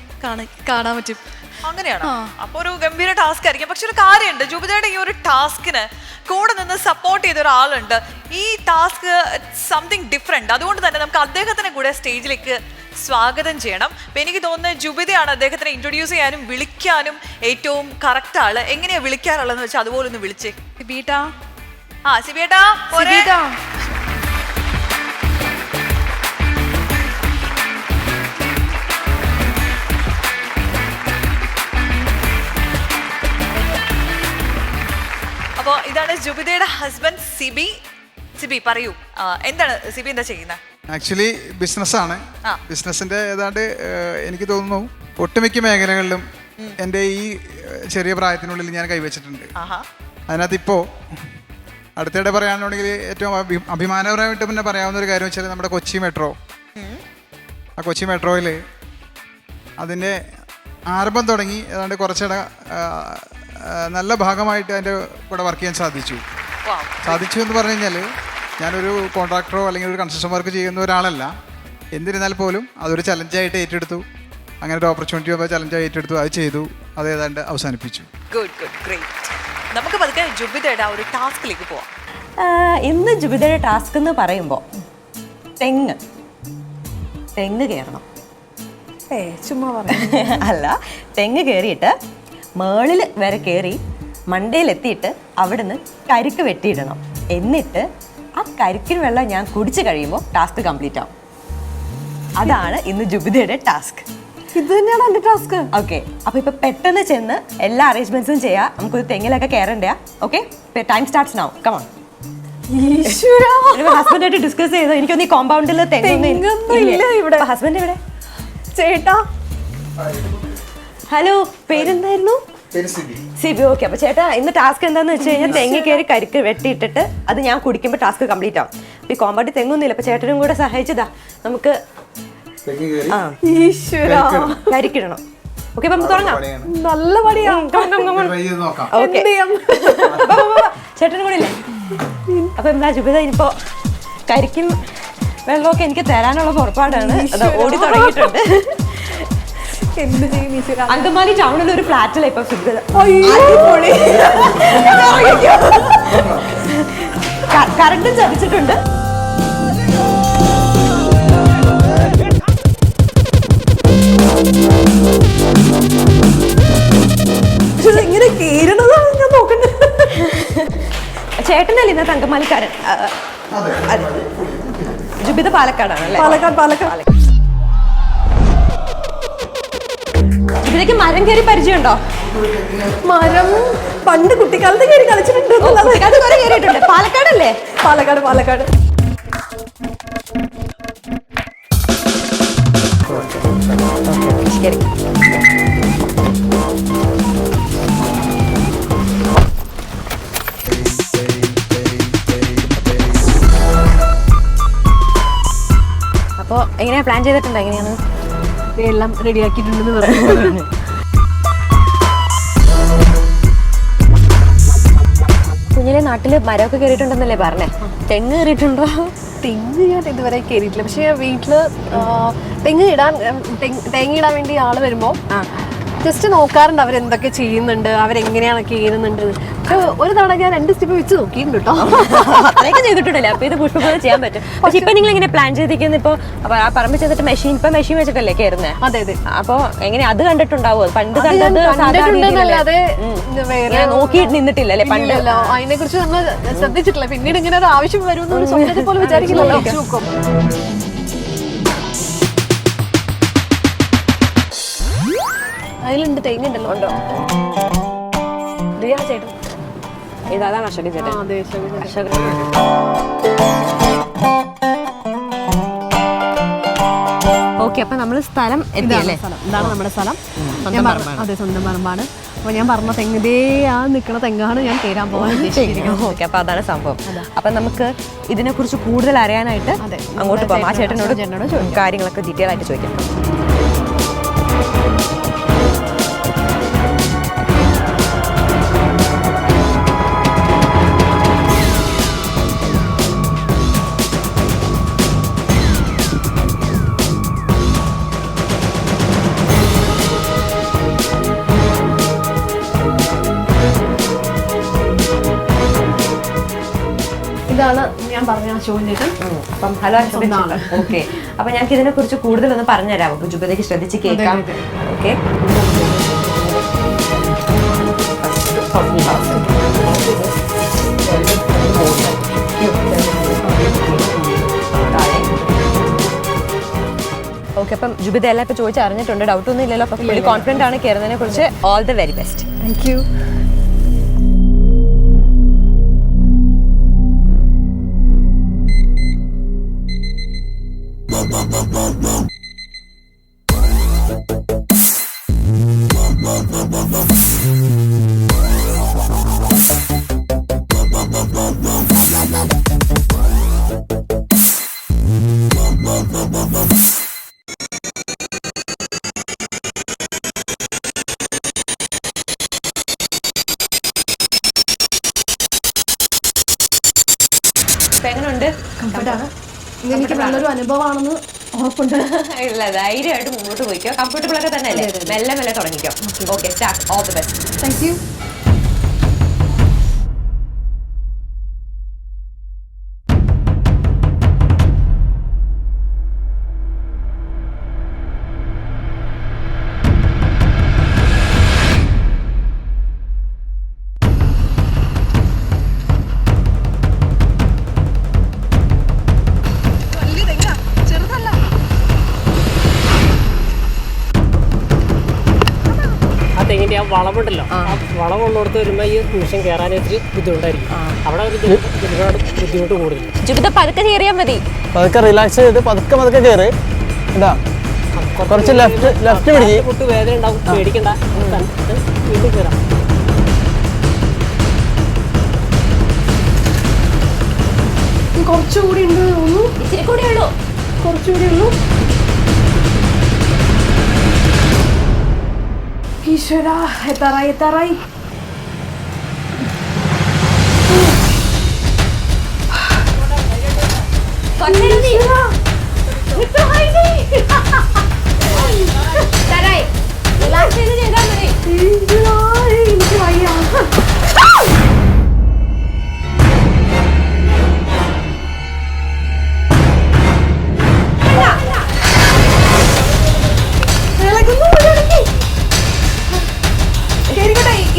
കാണാൻ പറ്റും. അങ്ങനെയാണ്. അപ്പൊ ഒരു ഗംഭീര ടാസ്ക് ആയിരിക്കും. പക്ഷെ ഒരു കാര്യമുണ്ട്, ജുബിതയുടെ ഈ ഒരു ടാസ്കിന് കൂടെ നിന്ന് സപ്പോർട്ട് ചെയ്ത ഒരാളുണ്ട്. ഈ ടാസ്ക് സംതിങ് ഡിഫറെന്റ്. അതുകൊണ്ട് തന്നെ നമുക്ക് അദ്ദേഹത്തിനെ കൂടെ സ്റ്റേജിലേക്ക് സ്വാഗതം ചെയ്യണം. അപ്പൊ എനിക്ക് തോന്നുന്നത് ജുബിതയാണ് അദ്ദേഹത്തിനെ ഇൻട്രൊഡ്യൂസ് ചെയ്യാനും വിളിക്കാനും ഏറ്റവും കറക്റ്റ് ആള്. എങ്ങനെയാ വിളിക്കാറുള്ളതെന്ന് വെച്ചാൽ അതുപോലെ ഒന്ന് വിളിച്ചേ. സിബിയേട്ടാ. സിബിയേട്ടാ. അപ്പോൾ ഇതാണ് ജുബിതയുടെ ഹസ്ബൻഡ് സിബി. സിബി പറയൂ, എന്താണ് സിബി എന്താ ചെയ്യുന്നത്? ആക്ച്വലി ബിസിനസ്സാണ്. ബിസിനസ്സിന്റെ ഏതാണ്ട് എനിക്ക് തോന്നുന്നു ഒട്ടുമിക്ക മേഖലകളിലും എൻ്റെ ഈ ചെറിയ പ്രായത്തിനുള്ളിൽ ഞാൻ കൈവച്ചിട്ടുണ്ട്. അതിനകത്ത് ഇപ്പോൾ അടുത്തിടെ പറയാനുണ്ടെങ്കിൽ ഏറ്റവും അഭിമാനപരമായിട്ട് പിന്നെ പറയാവുന്ന ഒരു കാര്യം വെച്ചാൽ നമ്മുടെ കൊച്ചി മെട്രോ. ആ കൊച്ചി മെട്രോയിൽ അതിൻ്റെ ആരംഭം തുടങ്ങി ഏതാണ്ട് കുറച്ചിടെ നല്ല ഭാഗമായിട്ട് അതിൻ്റെ കൂടെ വർക്ക് ചെയ്യാൻ സാധിച്ചു എന്ന് പറഞ്ഞു കഴിഞ്ഞാൽ ഞാനൊരു കോൺട്രാക്ടറോ അല്ലെങ്കിൽ ഒരു കൺസ്ട്രക്ഷൻ വർക്ക് ചെയ്യുന്ന ഒരാളല്ല. എന്നിരുന്നാൽ പോലും അതൊരു ചലഞ്ചായിട്ട് ഏറ്റെടുത്തു. അങ്ങനെ ഒരു ഓപ്പർച്യൂണിറ്റി വന്നപ്പോൾ ചലഞ്ചായി ഏറ്റെടുത്തു, അത് ചെയ്തു, അത് ഏതാണ്ട് അവസാനിപ്പിച്ചു. നമുക്ക് പതുക്കെ ജുബിതയുടെ ഒരു ടാസ്കിലേക്ക് പോവാം. ഇന്ന് ജുബിതയുടെ ടാസ്ക് എന്ന് പറയുമ്പോൾ തെങ്ങ് കയറണം. ചുമ്മാ അല്ല, തെങ്ങ് കയറിയിട്ട് മേളിൽ വരെ കയറി മണ്ടയിലെത്തിയിട്ട് അവിടുന്ന് കരിക്ക് വെട്ടിയിടണം. എന്നിട്ട് ആ കരിക്കിന് വെള്ളം ഞാൻ കുടിച്ചു കഴിയുമ്പോൾ ടാസ്ക് കംപ്ലീറ്റ് ആവും. അതാണ് ഇന്ന് ജുബിതയുടെ ടാസ്ക്. ഇത് തന്നെയാണ് എന്റെ ടാസ്ക്. ഓക്കെ, അപ്പൊ ഇപ്പൊ പെട്ടെന്ന് ചെന്ന് എല്ലാ അറേഞ്ച്മെന്റ്സും ചെയ്യാം. നമുക്കൊരു തെങ്ങിലൊക്കെ കയറണ്ടേ? Okay, time starts now. Come on. ഹസ്ബൻഡായിട്ട് ഡിസ്കസ് ചെയ്തോ? എനിക്കൊന്ന് ഈ കോമ്പൗണ്ടിൽ തെങ്ങൊന്നും. ഹസ്ബൻഡ് എവിടെ? ചേട്ടാ, ഹലോ, പേരെന്തായിരുന്നു? സിബി. ഓക്കെ, അപ്പൊ ചേട്ടാ ഇന്ന് ടാസ്ക് എന്താന്ന് വെച്ച് കഴിഞ്ഞാൽ തെങ്ങി കയറി കരിക്ക് വെട്ടിയിട്ടിട്ട് അത് ഞാൻ കുടിക്കുമ്പോൾ ടാസ്ക് കംപ്ലീറ്റ് ആവും. അപ്പൊ ഈ കോമ്പൗണ്ടിൽ തെങ്ങൊന്നുമില്ല, അപ്പൊ ചേട്ടനും കൂടെ സഹായിച്ചതാ നമുക്ക് കരിക്കിടണം. ഓക്കെ, അപ്പൊ നമുക്ക് തുടങ്ങാം. നല്ല പണിയാ. ചേട്ടനും കൂടെ ഇല്ലേ? അപ്പൊ എന്താ ജുബിത, ഇനിയിപ്പോ കരിക്കും വെള്ളമൊക്കെ എനിക്ക് തരാനുള്ള പുറപ്പാടാണ്. ഓടി തുടങ്ങിയിട്ടുണ്ട്. എന്ത് ചെയ്യും? അങ്കമാലി ടൗണിൽ ഒരു ഫ്ലാറ്റില ഇപ്പൊ കറണ്ട് ചതിച്ചിട്ടുണ്ട്. എങ്ങനെ കേറണതാണ് ഞാൻ നോക്കണ്ടത്. ചേട്ടനല്ലേ ഇന്നത്തെ അങ്കമാലിക്കാരൻ? ജുബിത പാലക്കാടാണ്. പാലക്കാട്. ഇതിലേക്ക് മരം കയറി പരിചയമുണ്ടോ? മരം പണ്ട് കുട്ടിക്കാലത്ത് കയറി കളിച്ചിട്ടുണ്ട്. പാലക്കാടല്ലേ? പാലക്കാട്. ശരി. അപ്പോ എങ്ങനെയാ പ്ലാൻ ചെയ്തിട്ടുണ്ടോ? എങ്ങനെയാണ്? എല്ലാം റെഡിയാക്കിയിട്ടുണ്ടെന്ന് പറഞ്ഞു. കുഞ്ഞിലെ നാട്ടില് മരമൊക്കെ കയറിയിട്ടുണ്ടെന്നല്ലേ പറഞ്ഞേ? തെങ്ങ് കയറിയിട്ടുണ്ടോ? തെങ്ങ് ഞാൻ ഇതുവരെ കയറിയിട്ടില്ല. പക്ഷെ വീട്ടില് തേങ്ങ ഇടാൻ വേണ്ടി ആള് വരുമ്പോ ജസ്റ്റ് നോക്കാറുണ്ട് അവരെന്തൊക്കെ ചെയ്യുന്നുണ്ട്, അവരെങ്ങനെയാണ് ചെയ്യുന്നുണ്ട്. പക്ഷെ ഒരു തവണ ഞാൻ 2 സ്റ്റെപ്പ് വെച്ച് നോക്കിയിട്ടുണ്ട് കേട്ടോ. അത്രയൊക്കെ ചെയ്തിട്ടുണ്ടല്ലേ? അപ്പൊ ഇത് പുഷ്പപോലെ ചെയ്യാൻ പറ്റും. പക്ഷെ ഇപ്പൊ നിങ്ങൾ എങ്ങനെ പ്ലാൻ ചെയ്തിരിക്കുന്നത്? ഇപ്പൊ ആ പറമ്പ് ചെയ്തിട്ട് മെഷീൻ വെച്ചിട്ടല്ലേ കയറുന്നത്? അതെ. അപ്പൊ എങ്ങനെ അത് കണ്ടിട്ടുണ്ടാവോ? പണ്ട് കണ്ടത് നോക്കി നിന്നിട്ടില്ലല്ലേ പണ്ട്? അതിനെ കുറിച്ച് നമ്മൾ ശ്രദ്ധിച്ചിട്ടില്ല. പിന്നീട് ഇങ്ങനെ ഒരു ആവശ്യം വരുമെന്ന് സ്വന്തത്തെ പോലെ വിചാരിക്കില്ലല്ലോ. അതിലുണ്ട്, തെങ്ങുണ്ടല്ലോ. ഉണ്ടോ? ചേട്ടൻ ഇതാണ് അശോകൻ ചേട്ടൻ. ഓക്കെ, അപ്പൊ നമ്മള് സ്ഥലം എത്തിയല്ലേ? ഇതാണ് നമ്മുടെ സ്ഥലം. അതെ, സ്വന്തം പറമ്പാണ്. അപ്പൊ ഞാൻ പറഞ്ഞ തെങ്ങിതേ ആ നിൽക്കുന്ന തെങ്ങാണ് ഞാൻ കയറാൻ പോകാൻ ഉദ്ദേശിച്ചിരിക്കുന്നത്. ഓക്കെ, അപ്പൊ അതാണ് സംഭവം. അപ്പൊ നമുക്ക് ഇതിനെ കുറിച്ച് കൂടുതൽ അറിയാനായിട്ട് അങ്ങോട്ട് പോകാം. ആ ചേട്ടനോട് കാര്യങ്ങളൊക്കെ ഡീറ്റെയിൽ ആയിട്ട് ചോദിക്കാം. ഇതാണ് ഞാൻ പറഞ്ഞ അശോകൻ ചേട്ടൻ. അപ്പം ഹലോ അശോകൻ ചേട്ടൻ. ഓക്കെ, അപ്പൊ ഞങ്ങൾക്ക് ഇതിനെ കുറിച്ച് കൂടുതലൊന്ന് പറഞ്ഞുതരാമോ? അപ്പൊ ജുബിതയ്ക്ക് ശ്രദ്ധിച്ച് കേൾക്കാം. ഓക്കെ, ഓക്കെ, അപ്പം ജുബിത എല്ലാം ഇപ്പൊ ചോദിച്ചറിഞ്ഞിട്ടുണ്ട്. ഡൗട്ട് ഒന്നും ഇല്ലല്ലോ? അപ്പൊ ഫുള്ളി കോൺഫിഡന്റ് ആണ് കയറുന്നതിനെ കുറിച്ച്. All the very best. Thank you. എങ്ങനെയുണ്ട്? കംഫർട്ടാണ്. ഇതെനിക്ക് നല്ലൊരു അനുഭവമാണെന്ന് ഉറപ്പുണ്ട്. ഇല്ല, ധൈര്യമായിട്ട് മുമ്പോട്ട് പോയിക്കോ. കംഫർട്ടബിൾ ഒക്കെ തന്നെ അല്ലേ? മെല്ലെ മെല്ലെ തുടങ്ങിക്കോ. Okay, start. All the best. Thank you. മറ്റേ ആ വളമുണ്ടല്ലോ, ആ വളമുള്ളിടത്ത് വരുമ്പോൾ ഈ നിമിഷം കയറാൻ ഇത്തിരി ബുദ്ധിമുട്ടായിരിക്കും. അവിടെ ഒരു ഒരുപാട് ബുദ്ധിമുട്ട് കൂടുതൽ. ചുടുത്ത പതുക്കെ കയറിയാൽ മതി. പതുക്കെ റിലാക്സ് ചെയ്ത് പതുക്കെ കയറി. ഇതാ കുറച്ച് ലെഫ്റ്റ് പിടിക്കും. പൊട്ട് വേദന ഉണ്ടാവും, പേടിക്കണ്ട. വീട്ടിൽ കയറാം. കുറച്ചുകൂടി ഉണ്ട് തോന്നുന്നു. ഇച്ചിരി കൂടി ഉള്ളൂ. കുറച്ചുകൂടി ഉള്ളൂ. ഈശ്വര, എത്താറായി. എനിക്ക് വയ്യ.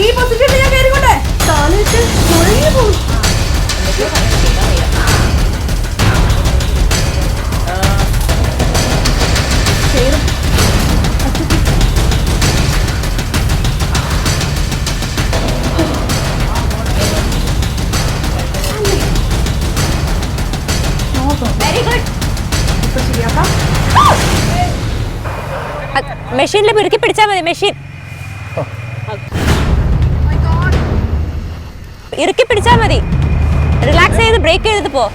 ഈ പൊസിഷനിൽ ഞാൻ കയറിക്കോട്ടെ. കാലിട്ട് കുഴഞ്ഞു പോകും. മെഷീനിൽ മുറുക്കി പിടിച്ചാൽ മതി. മെഷീൻ ഇറുക്കി പിടിച്ചാൽ മതി. റിലാക്സ് ചെയ്ത് ബ്രേക്ക് ചെയ്തിട്ട് പോ.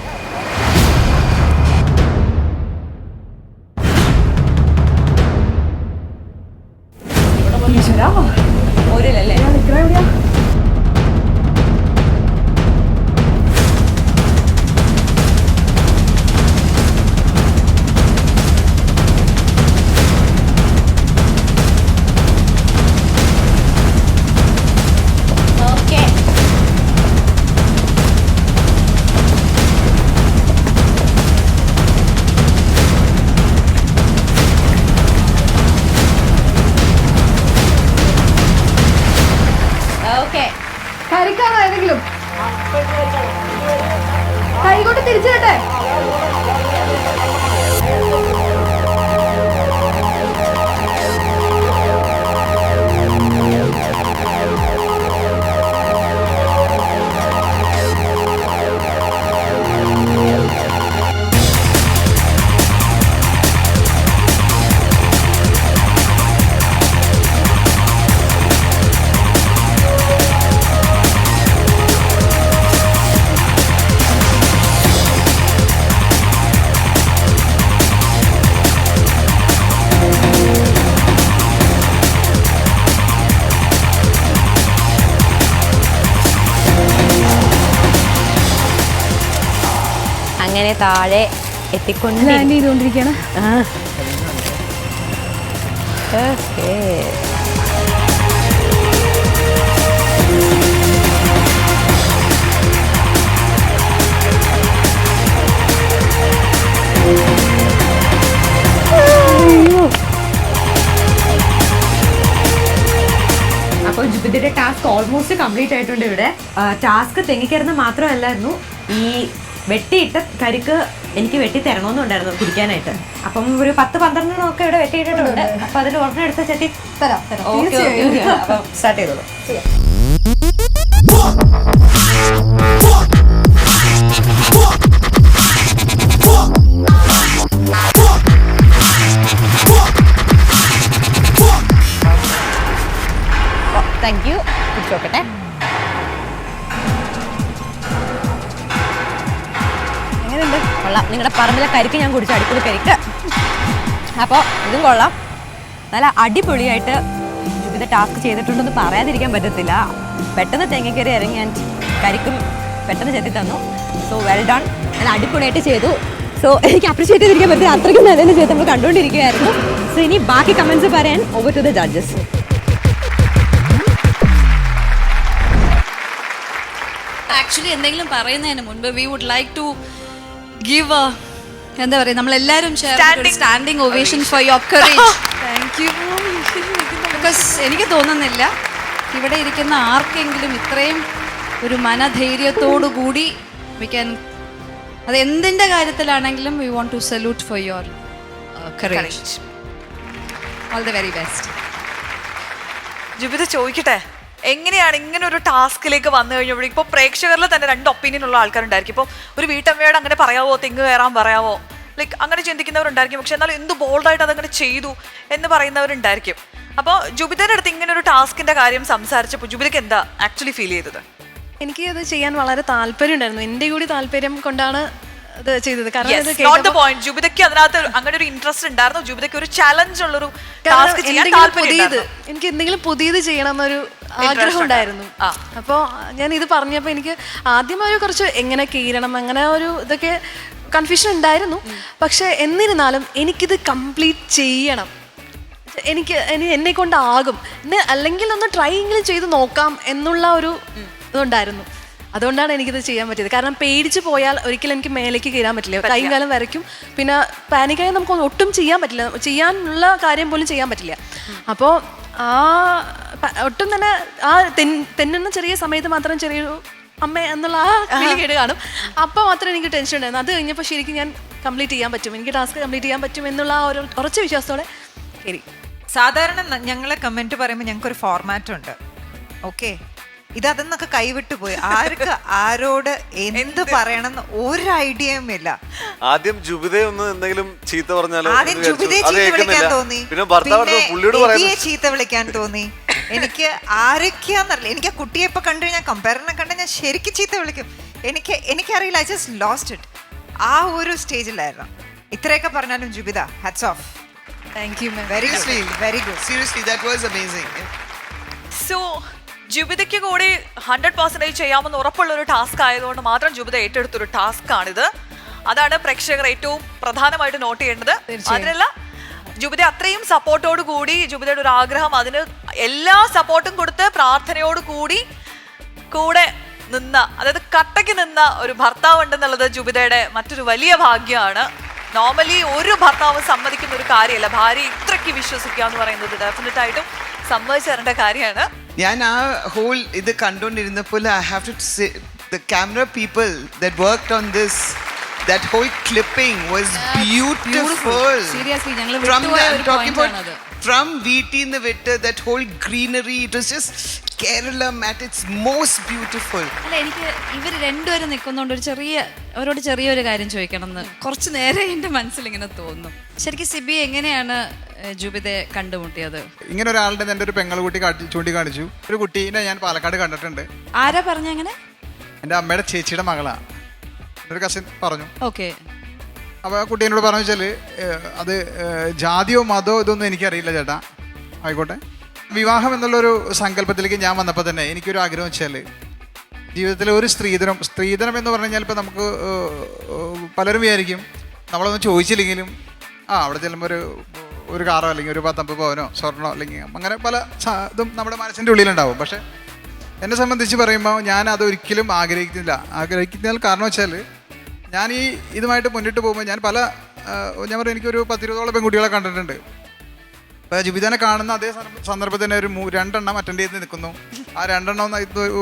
ഓരിലല്ലേ? കരിക്കാണോ? കൈകൊണ്ട് തിരിച്ചു കേട്ടെ. അങ്ങനെ താഴെ എത്തിക്കൊണ്ടിരിക്കുകയാണ്. അപ്പോൾ ജുബിദിയുടെ ടാസ്ക് ഓൾമോസ്റ്റ് കംപ്ലീറ്റ് ആയിട്ടുണ്ട്. ഇവിടെ ടാസ്ക് തെങ്ങിക്കയറുന്ന മാത്രമല്ലായിരുന്നു, ഈ വെട്ടിയിട്ട കരിക്ക് എനിക്ക് വെട്ടി തരണമെന്നുണ്ടായിരുന്നു കുടിക്കാനായിട്ട്. അപ്പം ഒരു 10-12 ഒക്കെ ഇവിടെ വെട്ടിയിട്ടിട്ടുണ്ട്. അപ്പൊ അതിൽ ഒരെണ്ണം എടുത്ത് ചെത്തി തരാം. അപ്പം സ്റ്റാർട്ട് ചെയ്തോളൂ. Thank you. കുടിച്ചോക്കട്ടെ. എങ്ങനെയുണ്ട്? കൊള്ളാം. നിങ്ങളുടെ പറമ്പിലെ കരിക്ക് ഞാൻ കുടിച്ചു, അടിപൊളി കരിക്ക്. അപ്പോൾ ഇതും കൊള്ളാം. നല്ല അടിപൊളിയായിട്ട് ഇത് ടാസ്ക് ചെയ്തിട്ടുണ്ടെന്ന് പറയാതിരിക്കാൻ പറ്റത്തില്ല. പെട്ടെന്ന് തെങ്ങിക്കറി ഇറങ്ങി ഞാൻ കരിക്കും പെട്ടെന്ന് ചെത്തി തന്നു. So well done. നല്ല അടിപൊളിയായിട്ട് ചെയ്തു. സോ എനിക്ക് അപ്രീഷിയേറ്റ് ചെയ്തിരിക്കാൻ പറ്റില്ല, അത്രയ്ക്കും നല്ലതിന് ചെയ്ത് നമ്മൾ കണ്ടുകൊണ്ടിരിക്കുകയായിരുന്നു. സോ ഇനി ബാക്കി കമൻസ് പറയാൻ over to the judges. Actually എന്തെങ്കിലും പറയുന്നതിന് മുൻപ് we would like to give എന്താ പറയുക, നമ്മളെല്ലാവരും standing ovation for your courage. Thank you. Because എനിക്ക് തോന്നുന്നില്ല ഇവിടെ ഇരിക്കുന്ന ആർക്കെങ്കിലും ഇത്രയും ഒരു മനധൈര്യത്തോടു കൂടി വി ക്യാൻ, അത് എന്തിൻ്റെ കാര്യത്തിലാണെങ്കിലും we want to salute for your courage. All the very best. Jubitha ചോദിക്കട്ടെ, എങ്ങനെയാണ് ഇങ്ങനെ ഒരു ടാസ്കിലേക്ക് വന്നു കഴിഞ്ഞപ്പോഴേക്കും ഇപ്പോൾ പ്രേക്ഷകരിൽ തന്നെ 2 ഒപ്പീനിയൻ ഉള്ള ആൾക്കാരുണ്ടായിരിക്കും. ഇപ്പോൾ ഒരു വീട്ടമ്മയോട് അങ്ങനെ പറയാവോ, തെങ്ങ് കയറാൻ പറയാവോ, ലൈക്ക് അങ്ങനെ ചിന്തിക്കുന്നവരുണ്ടായിരിക്കും. പക്ഷെ എന്നാൽ എന്ത് ബോൾഡായിട്ട് അതങ്ങനെ ചെയ്തു എന്ന് പറയുന്നവരുണ്ടായിരിക്കും. അപ്പോൾ ജുബിതയുടെ അടുത്ത് ഇങ്ങനെ ഒരു ടാസ്കിന്റെ കാര്യം സംസാരിച്ചപ്പോൾ ജുബിതയ്ക്ക് എന്താ ആക്ച്വലി ഫീൽ ചെയ്തത്? എനിക്ക് അത് ചെയ്യാൻ വളരെ താല്പര്യം ഉണ്ടായിരുന്നു. എൻ്റെ കൂടി താല്പര്യം കൊണ്ടാണ് അത് ചെയ്തത്. ജുബിതയ്ക്ക് അതിനകത്ത് അങ്ങനെ ഒരു ഇൻട്രസ്റ്റ് ഉണ്ടായിരുന്നു. ജുബിതയ്ക്ക് ഒരു ചലഞ്ച് ഉള്ളൊരു ടാസ്ക് ചെയ്യാൻ എനിക്ക് എന്തെങ്കിലും പുതിയത് ചെയ്യണം എന്നൊരു ആഗ്രഹം ഉണ്ടായിരുന്നു. അപ്പോൾ ഞാൻ ഇത് പറഞ്ഞപ്പോൾ എനിക്ക് ആദ്യം ഒരു കുറച്ച് എങ്ങനെ കീറണം അങ്ങനെ ഒരു ഇതൊക്കെ കൺഫ്യൂഷൻ ഉണ്ടായിരുന്നു. പക്ഷെ എന്നിരുന്നാലും എനിക്കിത് കംപ്ലീറ്റ് ചെയ്യണം, എന്നെ കൊണ്ടാകും, അല്ലെങ്കിൽ ഒന്ന് ട്രൈ എങ്കിലും ചെയ്ത് നോക്കാം എന്നുള്ള ഒരു ഇതുണ്ടായിരുന്നു. അതുകൊണ്ടാണ് എനിക്കിത് ചെയ്യാൻ പറ്റിയത്. കാരണം പേടിച്ച് പോയാൽ ഒരിക്കലും എനിക്ക് മേലേക്ക് കയറാൻ പറ്റില്ല. കൈയും കാലം വരയ്ക്കും. പിന്നെ പാനിക്കായി നമുക്ക് ഒട്ടും ചെയ്യാൻ പറ്റില്ല, ചെയ്യാനുള്ള കാര്യം പോലും ചെയ്യാൻ പറ്റില്ല. അപ്പോൾ ഒട്ടും തന്നെ തെന്നുന്ന ചെറിയ സമയത്ത് മാത്രം ചെറിയൊരു അമ്മ എന്നുള്ള കേട് കാണും. അപ്പോൾ മാത്രമേ എനിക്ക് ടെൻഷൻ ഉണ്ടായിരുന്നു. അത് കഴിഞ്ഞപ്പോൾ ശരിക്കും ഞാൻ കംപ്ലീറ്റ് ചെയ്യാൻ പറ്റും, എനിക്ക് ടാസ്ക് കംപ്ലീറ്റ് ചെയ്യാൻ പറ്റും എന്നുള്ള ആ ഒരു ഉറച്ച വിശ്വാസത്തോടെ ശരി. സാധാരണ ഞങ്ങളെ കമൻറ്റ് പറയുമ്പോൾ ഞങ്ങൾക്കൊരു ഫോർമാറ്റ് ഉണ്ട്. ഓക്കെ, ഇതെന്നൊക്കെ കൈവിട്ടു പോയി. ആർക്ക് ആരോട് എന്ത് പറയണമെന്ന് ഒരു ഐഡിയയും ഇല്ല. ആദ്യം ജുബിതയെ ഒന്ന് എന്തെങ്കിലും ചീത്ത പറഞ്ഞാലോ, ആദ്യം ജുബിതയെ ചീത്ത വിളിക്കാൻ തോന്നി, പിന്നെ ചീത്ത വിളിക്കാൻ തോന്നി. എനിക്ക് ആരൊക്കെയാന്നറിയില്ല. എനിക്ക് ആ കുട്ടിയെ ഇപ്പൊ കണ്ടു കഴിഞ്ഞാൽ കമ്പയറിനെ കണ്ട് ഞാൻ ശരിക്കും ചീത്ത വിളിക്കും. എനിക്കറിയില്ല. I just lost it. ആ ഒരു സ്റ്റേജിലായിരുന്നു. ഇത്രയൊക്കെ പറഞ്ഞാലും Jubitha, hats off. Thank you. Very sweet, very good. Seriously, that was amazing. So ജുബിതയ്ക്ക് കൂടി 100% ചെയ്യാമെന്ന് ഉറപ്പുള്ള ഒരു ടാസ്ക് ആയതുകൊണ്ട് മാത്രം ജുബിത ഏറ്റെടുത്തൊരു ടാസ്ക് ആണിത്. അതാണ് പ്രേക്ഷകർ ഏറ്റവും പ്രധാനമായിട്ട് നോട്ട് ചെയ്യേണ്ടത്. അതിനല്ല, ജുബിത അത്രയും സപ്പോർട്ടോട് കൂടി, ജുബിതയുടെ ഒരു ആഗ്രഹം, അതിന് എല്ലാ സപ്പോർട്ടും കൊടുത്ത് പ്രാർത്ഥനയോട് കൂടി കൂടെ നിന്ന, അതായത് കട്ടയ്ക്ക് നിന്ന ഒരു ഭർത്താവ് ഉണ്ടെന്നുള്ളത് ജുബിതയുടെ മറ്റൊരു വലിയ ഭാഗ്യമാണ്. നോർമലി ഒരു ഭർത്താവ് സമ്മതിക്കുന്ന ഒരു കാര്യമല്ല. ഭാര്യ ഇത്രയ്ക്ക് വിശ്വസിക്കുക എന്ന് പറയുന്നത് ഡെഫിനറ്റ് ആയിട്ടും സമ്മതിച്ചു തരേണ്ട കാര്യമാണ്. ഞാൻ ആ ഹോൾ ഇത് കണ്ടുകൊണ്ടിരുന്നപ്പോൾ I have to say the camera people that worked on this, that whole clipping was beautiful. Seriously, ഞങ്ങൾ talking about from VT in the Vitta, that whole greenery, it was just Kerala at its most beautiful. അല്ല, എനിക്ക് ഇവർ രണ്ടുപേരും നിൽക്കുന്നതുകൊണ്ട് അവരോട് ചെറിയൊരു കാര്യം ചോദിക്കണം എന്ന് കുറച്ച് നേരെ എൻ്റെ മനസ്സിൽ ഇങ്ങനെ തോന്നുന്നു. ശരിക്കും സിബി എങ്ങനെയാണ് ജുബിതയെ കണ്ടുമുട്ടിയത്? ഇങ്ങനെ ഒരാളുടെ എൻ്റെ ഒരു പെങ്ങൾ കുട്ടി ചൂണ്ടിക്കാണിച്ചു. ഒരു കുട്ടീനെ ഞാൻ പാലക്കാട് കണ്ടിട്ടുണ്ട്. ആരാ പറഞ്ഞ? എങ്ങനെ? എൻ്റെ അമ്മയുടെ ചേച്ചിയുടെ മകളാണ്. ഒരു കസിൻ പറഞ്ഞു. ഓക്കെ. അപ്പോൾ ആ കുട്ടി എന്നോട് പറഞ്ഞു വെച്ചാൽ അത് ജാതിയോ മതമോ ഇതൊന്നും എനിക്കറിയില്ല ചേട്ടാ, ആയിക്കോട്ടെ. വിവാഹം എന്നുള്ളൊരു സങ്കല്പത്തിലേക്ക് ഞാൻ വന്നപ്പോൾ തന്നെ എനിക്കൊരു ആഗ്രഹം വെച്ചാൽ ജീവിതത്തിൽ ഒരു സ്ത്രീധനം എന്ന് പറഞ്ഞു കഴിഞ്ഞാൽ ഇപ്പോൾ നമുക്ക് പലരും വിചാരിക്കും നമ്മളൊന്നും ചോദിച്ചില്ലെങ്കിലും അവിടെ ചെല്ലുമ്പോൾ ഒരു കാറോ അല്ലെങ്കിൽ ഒരു 10-50 പവനോ സ്വർണ്ണോ അല്ലെങ്കിൽ അങ്ങനെ പല ഇതും നമ്മുടെ മനസ്സിൻ്റെ ഉള്ളിലുണ്ടാവും. പക്ഷേ എന്നെ സംബന്ധിച്ച് പറയുമ്പോൾ ഞാൻ അതൊരിക്കലും ആഗ്രഹിക്കുന്നതിൽ കാരണം വെച്ചാൽ ഞാൻ ഇതുമായിട്ട് മുന്നിട്ട് പോകുമ്പോൾ ഞാൻ ഞാൻ പറയും എനിക്കൊരു 10-20ഓളം പെൺകുട്ടികളെ കണ്ടിട്ടുണ്ട്. അപ്പോൾ ജുബിതനെ കാണുന്ന അതേ സന്ദർഭത്തിൽ തന്നെ ഒരു 2 എണ്ണം അറ്റൻഡ് ചെയ്ത് നിൽക്കുന്നു. ആ 2 എണ്ണം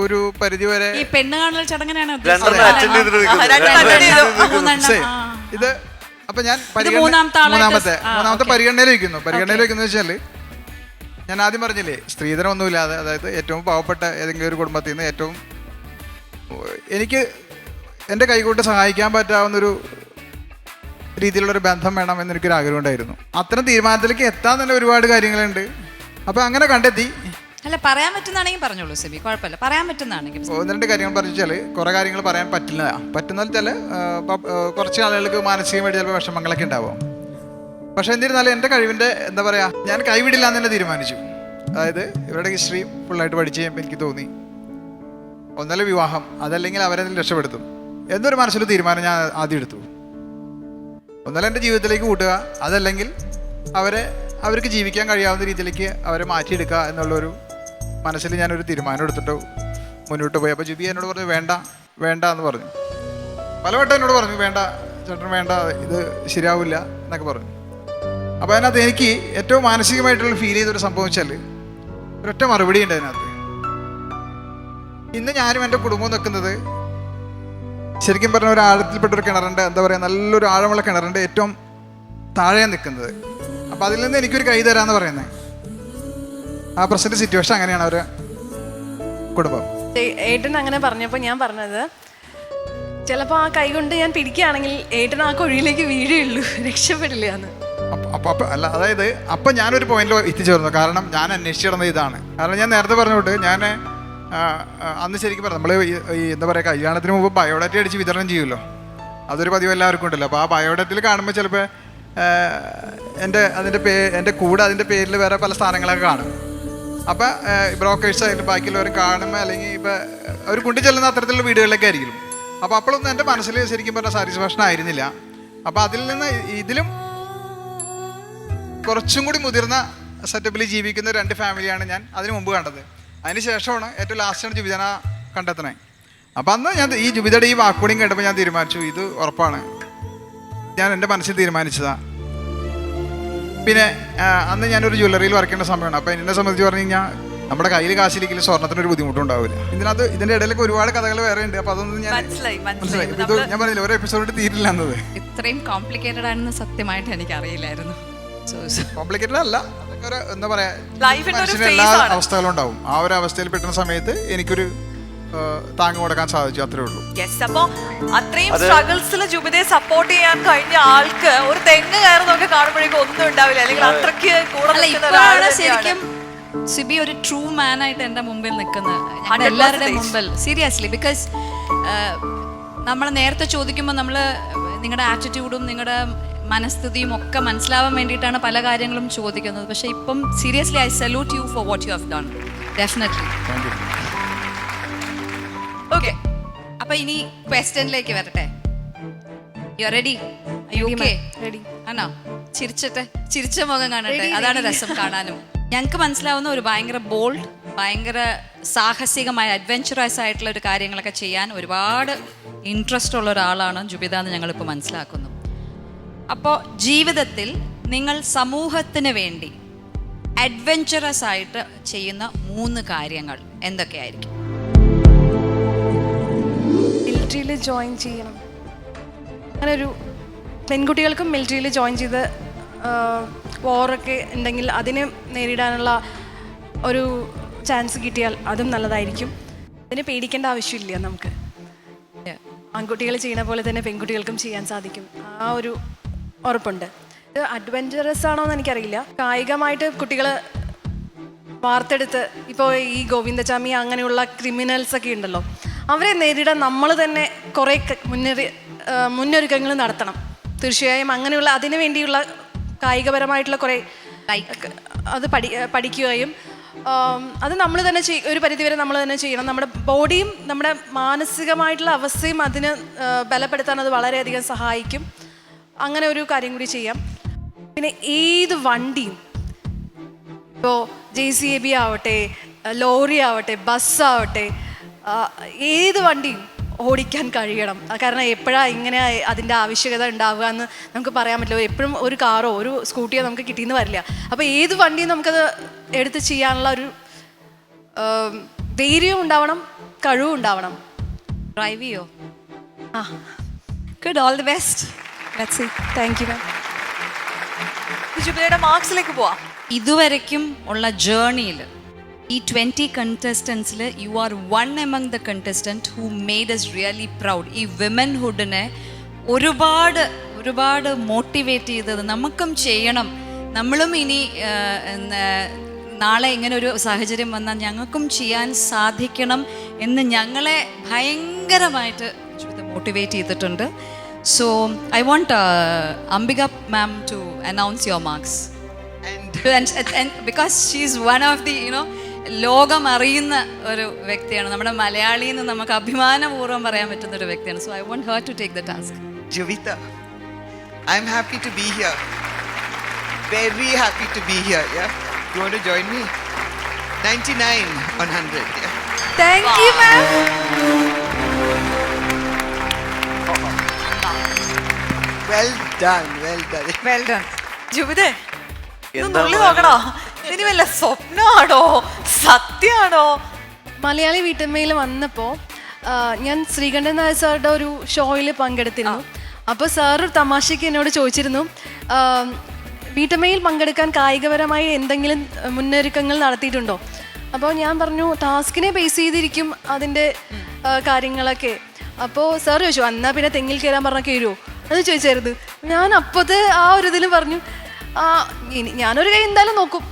ഒരു പരിധി വരെ ഈ പെണ്ണ് കാണൽ ചടങ്ങിനാണ് ഇത്. അപ്പൊ ഞാൻ മൂന്നാമത്തെ പരിഗണനയിൽ വയ്ക്കുന്നു വെച്ചാൽ ഞാൻ ആദ്യം പറഞ്ഞില്ലേ, സ്ത്രീധനം ഒന്നുമില്ലാതെ, അതായത് ഏറ്റവും പാവപ്പെട്ട ഏതെങ്കിലും ഒരു കുടുംബത്തിൽ നിന്ന് ഏറ്റവും എനിക്ക് എൻ്റെ കൈകൊണ്ട് സഹായിക്കാൻ പറ്റാവുന്നൊരു രീതിയിലുള്ളൊരു ബന്ധം വേണം എന്നെനിക്കൊരു ആഗ്രഹം ഉണ്ടായിരുന്നു. അത്തരം തീരുമാനത്തിലേക്ക് എത്താൻ തന്നെ ഒരുപാട് കാര്യങ്ങളുണ്ട്. അപ്പോൾ അങ്ങനെ കണ്ടെത്തി. അല്ല, പറയാൻ പറ്റുന്നതാണെങ്കിൽ പറഞ്ഞോളൂ സിബി, കുഴപ്പമില്ല. പറയാൻ പറ്റുന്നതാണെങ്കിൽ 1-2 കാര്യങ്ങൾ പറഞ്ഞു വെച്ചാൽ കുറേ കാര്യങ്ങൾ പറയാൻ പറ്റുന്ന വെച്ചാൽ കുറച്ച് ആളുകൾക്ക് മാനസികമായിട്ട് ചിലപ്പോൾ വിഷമങ്ങളൊക്കെ ഉണ്ടാവും. പക്ഷേ എന്നിരുന്നാലും എൻ്റെ കഴിവിൻ്റെ എന്താ പറയുക, ഞാൻ കൈവിടില്ല എന്ന് തന്നെ തീരുമാനിച്ചു. അതായത് ഇവരുടെ ഹിസ്റ്ററി ഫുള്ളായിട്ട് പഠിച്ച് കഴിയുമ്പോൾ എനിക്ക് തോന്നി ഒന്നല്ല വിവാഹം, അതല്ലെങ്കിൽ അവരെ രക്ഷപ്പെടുത്തും എന്നൊരു മനസ്സിൽ തീരുമാനം ഞാൻ ആദ്യം എടുത്തു. ഒന്നല്ല എൻ്റെ ജീവിതത്തിലേക്ക് കൂട്ടുക, അതല്ലെങ്കിൽ അവർക്ക് ജീവിക്കാൻ കഴിയാവുന്ന രീതിയിലേക്ക് അവരെ മാറ്റിയെടുക്കുക എന്നുള്ളൊരു മനസ്സിൽ ഞാനൊരു തീരുമാനം എടുത്തിട്ട് മുന്നോട്ട് പോയി. അപ്പോൾ ജിബി എന്നോട് പറഞ്ഞു വേണ്ട എന്ന് പറഞ്ഞു. പലവട്ടം എന്നോട് പറഞ്ഞു വേണ്ട ചേട്ടൻ വേണ്ട, ഇത് ശരിയാവില്ല എന്നൊക്കെ പറഞ്ഞു. അപ്പോൾ അതിനകത്ത് എനിക്ക് ഏറ്റവും മാനസികമായിട്ടുള്ള ഫീൽ ചെയ്തൊരു സംഭവം വെച്ചാൽ ഒരൊറ്റ മറുപടി ഉണ്ട് അതിനകത്ത്. ഇന്ന് ഞാനും എൻ്റെ കുടുംബവും നിൽക്കുന്നത് ശരിക്കും പറഞ്ഞ ഒരു ആഴത്തിൽപ്പെട്ടൊരു കിണറുണ്ട്, എന്താ പറയുക, നല്ലൊരു ആഴമുള്ള കിണറുണ്ട്, ഏറ്റവും താഴെ നിൽക്കുന്നത്. അപ്പം അതിൽ നിന്ന് എനിക്കൊരു കൈ തരാമെന്ന് പറയുന്നത്. ആ പ്രസന്റ് സിറ്റുവേഷൻ അങ്ങനെയാണ് അവരെ കുടുംബം. ഏട്ടൻ അങ്ങനെ പറഞ്ഞപ്പോൾ ഞാൻ പറഞ്ഞത് ചിലപ്പോൾ ആ കൈ കൊണ്ട് ഞാൻ പിടിക്കുകയാണെങ്കിൽ ഏട്ടൻ ആ കുഴിയിലേക്ക് വീഴുള്ളൂ, രക്ഷപ്പെടില്ല എന്ന്. അല്ല, അതായത് അപ്പം ഞാനൊരു പോയിന്റിൽ എത്തിച്ചേർന്നു. കാരണം ഞാൻ അന്വേഷിച്ചു കിടന്നത് ഇതാണ്. കാരണം ഞാൻ നേരത്തെ പറഞ്ഞോട്ട് ഞാൻ അന്ന് ശരിക്കും പറഞ്ഞു നമ്മൾ ഈ എന്താ പറയുക, കല്യാണത്തിന് മുമ്പ് ബയോഡാറ്റ അടിച്ച് വിതരണം ചെയ്യുമല്ലോ, അതൊരു പതിവ് എല്ലാവർക്കും ഉണ്ടല്ലോ. അപ്പോൾ ആ ബയോഡാറ്റയിൽ കാണുമ്പോൾ ചിലപ്പോൾ എൻ്റെ കൂടെ അതിൻ്റെ പേരിൽ വേറെ പല സ്ഥാനങ്ങളൊക്കെ കാണും. അപ്പോൾ ബ്രോക്കേഴ്സ് ആയാലും ബാക്കിയുള്ളവരും കാണുമ്പോൾ അല്ലെങ്കിൽ ഇപ്പോൾ അവർ കൊണ്ടു ചെല്ലുന്ന അത്തരത്തിലുള്ള വീടുകളിലൊക്കെ ആയിരിക്കും. അപ്പോൾ അപ്പോഴൊന്നും എൻ്റെ മനസ്സിൽ ശരിക്കും പറഞ്ഞാൽ സാറ്റിസ്ഫാക്ഷൻ ആയിരുന്നില്ല. അപ്പോൾ അതിൽ നിന്ന് ഇതിലും കുറച്ചും കൂടി മുതിർന്ന സെറ്റപ്പിൽ ജീവിക്കുന്ന 2 ഫാമിലിയാണ് ഞാൻ അതിന് മുമ്പ് കണ്ടത്. അതിന് ശേഷമാണ് ഏറ്റവും ലാസ്റ്റാണ് ജുബിതന കണ്ടെത്തണേ. അപ്പം അന്ന് ഞാൻ ഈ ജുബിതയുടെ ഈ വാക്കുകൂടിയും കേട്ടപ്പോൾ ഞാൻ തീരുമാനിച്ചു ഇത് ഉറപ്പാണ്. ഞാൻ എൻ്റെ മനസ്സിൽ തീരുമാനിച്ചതാണ്. പിന്നെ അന്ന് ഞാനൊരു ജ്വല്ലറിയിൽ വർക്ക് ചെയ്യുന്ന സമയമാണ്. അപ്പോൾ എന്നെ സംബന്ധിച്ച് പറഞ്ഞു കഴിഞ്ഞാൽ നമ്മുടെ കയ്യിൽ കാശിരിക്കലും സ്വർണ്ണത്തിനൊരു ബുദ്ധിമുട്ടുണ്ടാവില്ല. ഇതിൻ്റെ ഇടയിലൊക്കെ ഒരുപാട് കഥകൾ വേറെ ഉണ്ട്. അപ്പോൾ അതൊന്നും ഞാൻ മനസ്സിലായി. ഇത് ഞാൻ പറഞ്ഞില്ല, ഓരോ എപ്പിസോഡ് തീരില്ല എന്നത്. ഇത്രയും കോംപ്ലിക്കേറ്റഡ് ആണെന്ന് സത്യമായിട്ട് എനിക്ക് അറിയില്ലായിരുന്നു. കോംപ്ലിക്കേറ്റഡ് അല്ല, അതൊക്കെ ഒരു എന്താ പറയാ, ലൈഫിന്റെ ഒരു മനുഷ്യന് എല്ലാ phase ആണ്. അവസ്ഥകളും ഉണ്ടാവും. ആ ഒരു അവസ്ഥയിൽ പെട്ടുന്ന സമയത്ത് എനിക്കൊരു താങ്ങ് കൊടുക്കാൻ സാധിച്ചു, അത്രേ ഉള്ളൂ. അപ്പൊ അത്രയും സ്ട്രഗിൾസിൽ ജുബിതയെ സപ്പോർട്ട് ചെയ്യാൻ കഴിഞ്ഞ ആൾക്ക് ഒരു തെങ്ങ് കയറുന്നൊക്കെ കാണുമ്പോഴേക്കും ഒന്നും ഉണ്ടാവില്ല, അല്ലെങ്കിൽ അത്രയ്ക്ക് കൂടെ നിൽക്കുന്ന ഒരാള് ശരിക്കും സിബി ഒരു ട്രൂ മാൻ ആയിട്ട് എൻ്റെ മുമ്പിൽ നിൽക്കുന്നത് എല്ലാവരുടെ മുമ്പിൽ. സീരിയസ്ലി, ബിക്കോസ് നമ്മൾ നേരത്തെ ചോദിക്കുമ്പോൾ നമ്മൾ നിങ്ങളുടെ ആറ്റിറ്റ്യൂഡും നിങ്ങളുടെ മനസ്ഥിതിയും ഒക്കെ മനസ്സിലാവാൻ വേണ്ടിയിട്ടാണ് പല കാര്യങ്ങളും ചോദിക്കുന്നത്. പക്ഷേ ഇപ്പം seriously I salute you for what you have done. Definitely. Okay, അപ്പൊ ഇനി ക്വസ്റ്റ്യനിലേക്ക് വരട്ടെ. You ready? ഓക്കെ, റെഡി ആണോ? ചിരിച്ചിട്ട് ചിരിച്ച മുഖം കാണട്ടെ, അതാണ് രസം കാണാനും. ഞങ്ങൾക്ക് മനസ്സിലാവുന്ന ഒരു ഭയങ്കര ബോൾഡ്, ഭയങ്കര സാഹസികമായ അഡ്വെഞ്ചറസ് ആയിട്ടുള്ള ഒരു കാര്യങ്ങളൊക്കെ ചെയ്യാൻ ഒരുപാട് ഇൻട്രസ്റ്റ് ഉള്ള ഒരാളാണ് ജുബിത എന്ന് ഞങ്ങളിപ്പോൾ മനസ്സിലാക്കുന്നു. അപ്പോൾ ജീവിതത്തിൽ നിങ്ങൾ സമൂഹത്തിന് വേണ്ടി അഡ്വെഞ്ചറസ് ആയിട്ട് ചെയ്യുന്ന 3 കാര്യങ്ങൾ എന്തൊക്കെയായിരിക്കും? മിലിറ്ററിയിൽ ജോയിൻ ചെയ്യണം. അങ്ങനെ ഒരു പെൺകുട്ടികൾക്കും മിലിറ്ററിയിൽ ജോയിൻ ചെയ്ത് വാറൊക്കെ ഉണ്ടെങ്കിൽ അതിനെ നേരിടാനുള്ള ഒരു ചാൻസ് കിട്ടിയാൽ അതും നല്ലതായിരിക്കും. അതിനെ പേടിക്കേണ്ട ആവശ്യമില്ല നമുക്ക്. ആൺകുട്ടികൾ ചെയ്യുന്ന പോലെ തന്നെ പെൺകുട്ടികൾക്കും ചെയ്യാൻ സാധിക്കും, ആ ഒരു ഉറപ്പുണ്ട്. ഇത് അഡ്വെഞ്ചറസ് ആണോ എന്ന് എനിക്കറിയില്ല. കായികമായിട്ട് കുട്ടികൾ വാർത്തെടുത്ത് ഇപ്പോൾ ഈ ഗോവിന്ദചാമി അങ്ങനെയുള്ള ക്രിമിനൽസ് ഒക്കെ ഉണ്ടല്ലോ, അവരെ നേരിടാൻ നമ്മൾ തന്നെ കുറേ മുന്നൊരുക്കങ്ങൾ നടത്തണം. തീർച്ചയായും അങ്ങനെയുള്ള അതിനു വേണ്ടിയുള്ള കായികപരമായിട്ടുള്ള കുറേ അത് പഠിക്കുകയും അത് നമ്മൾ തന്നെ ഒരു പരിധിവരെ നമ്മൾ തന്നെ ചെയ്യണം. നമ്മുടെ ബോഡിയും നമ്മുടെ മാനസികമായിട്ടുള്ള അവസ്ഥയും അതിന് ബലപ്പെടുത്താൻ അത് വളരെയധികം സഹായിക്കും. അങ്ങനെ ഒരു കാര്യം കൂടി ചെയ്യാം. പിന്നെ ഏത് വണ്ടിയും, ഇപ്പോൾ JCB ആവട്ടെ, ലോറി ആവട്ടെ, ബസ്സാവട്ടെ, ഏത് വണ്ടിയും ഓടിക്കാൻ കഴിയണം. കാരണം എപ്പോഴാണ് ഇങ്ങനെ അതിൻ്റെ ആവശ്യകത ഉണ്ടാവുക എന്ന് നമുക്ക് പറയാൻ പറ്റില്ല. എപ്പോഴും ഒരു കാറോ ഒരു സ്കൂട്ടിയോ നമുക്ക് കിട്ടിയെന്ന് വരില്ല. അപ്പോൾ ഏത് വണ്ടിയും നമുക്കത് എടുത്ത് ചെയ്യാനുള്ള ഒരു ധൈര്യവും ഉണ്ടാവണം, കഴിവും ഉണ്ടാവണം. ഡ്രൈവ് ചെയ്യോ? ആ, good, all the best. Let's see. Thank you ma'am. ജുബിതയുടെ മാർക്സിലേക്ക് പോവാം. ഇതുവരയ്ക്കും ഉള്ള ജേർണിയിൽ ഈ 20 കണ്ടസ്റ്റൻസിൽ you are one among the contestant who made us really proud. ഈ വിമൻഹുഡിനെ ഒരുപാട് ഒരുപാട് മോട്ടിവേറ്റ് ചെയ്തത് നമുക്കും ചെയ്യണം, നമ്മളും ഇനി നാളെ ഇങ്ങനെ ഒരു സാഹചര്യം വന്നാൽ ഞങ്ങൾക്കും ചെയ്യാൻ സാധിക്കണം എന്ന് ഞങ്ങളെ ഭയങ്കരമായിട്ട് മോട്ടിവേറ്റ് ചെയ്തിട്ടുണ്ട്. So I want Ambika ma'am to announce your marks. And because she is one of the, ലോകം അറിയുന്ന ഒരു വ്യക്തിയാണ്, നമ്മുടെ മലയാളിയിൽ നിന്ന് നമുക്ക് അഭിമാനപൂർവ്വം പറയാൻ പറ്റുന്ന ഒരു വ്യക്തിയാണ്. So I want her to take the task. Juvita, I'm happy to be here. Very happy to be here. Yeah, you want to join me? 99 on 100. Yeah. Thank you, ma'am. Well done, well done. Well done. ജുബിതേ, നുള്ളി നോക്കണോ? ഇനി വല്ല സ്വപ്നമാണോ സത്യമാണോ? മലയാളി വീട്ടമ്മയിൽ വന്നപ്പോൾ ഞാൻ ശ്രീകണ്ഠൻ നായർ സാറുടെ ഒരു ഷോയിൽ പങ്കെടുത്തിരുന്നു. അപ്പോൾ സാർ തമാശയ്ക്ക് എന്നോട് ചോദിച്ചിരുന്നു, വീട്ടമ്മയിൽ പങ്കെടുക്കാൻ കായികപരമായി എന്തെങ്കിലും മുന്നൊരുക്കങ്ങൾ നടത്തിയിട്ടുണ്ടോ? അപ്പോൾ ഞാൻ പറഞ്ഞു ടാസ്കിനെ ബേസ് ചെയ്തിരിക്കും അതിൻ്റെ കാര്യങ്ങളൊക്കെ. അപ്പോൾ സാർ ചോദിച്ചു എന്നാൽ പിന്നെ തെങ്ങിൽ കയറാൻ പറഞ്ഞാൽ കയറുമോ അത് ചോദിച്ചായിരുന്നു. ഞാൻ അപ്പോഴത്തെ ആ ഒരു ഇതിൽ പറഞ്ഞു ഞാനൊരു കൈ എന്തായാലും നോക്കും.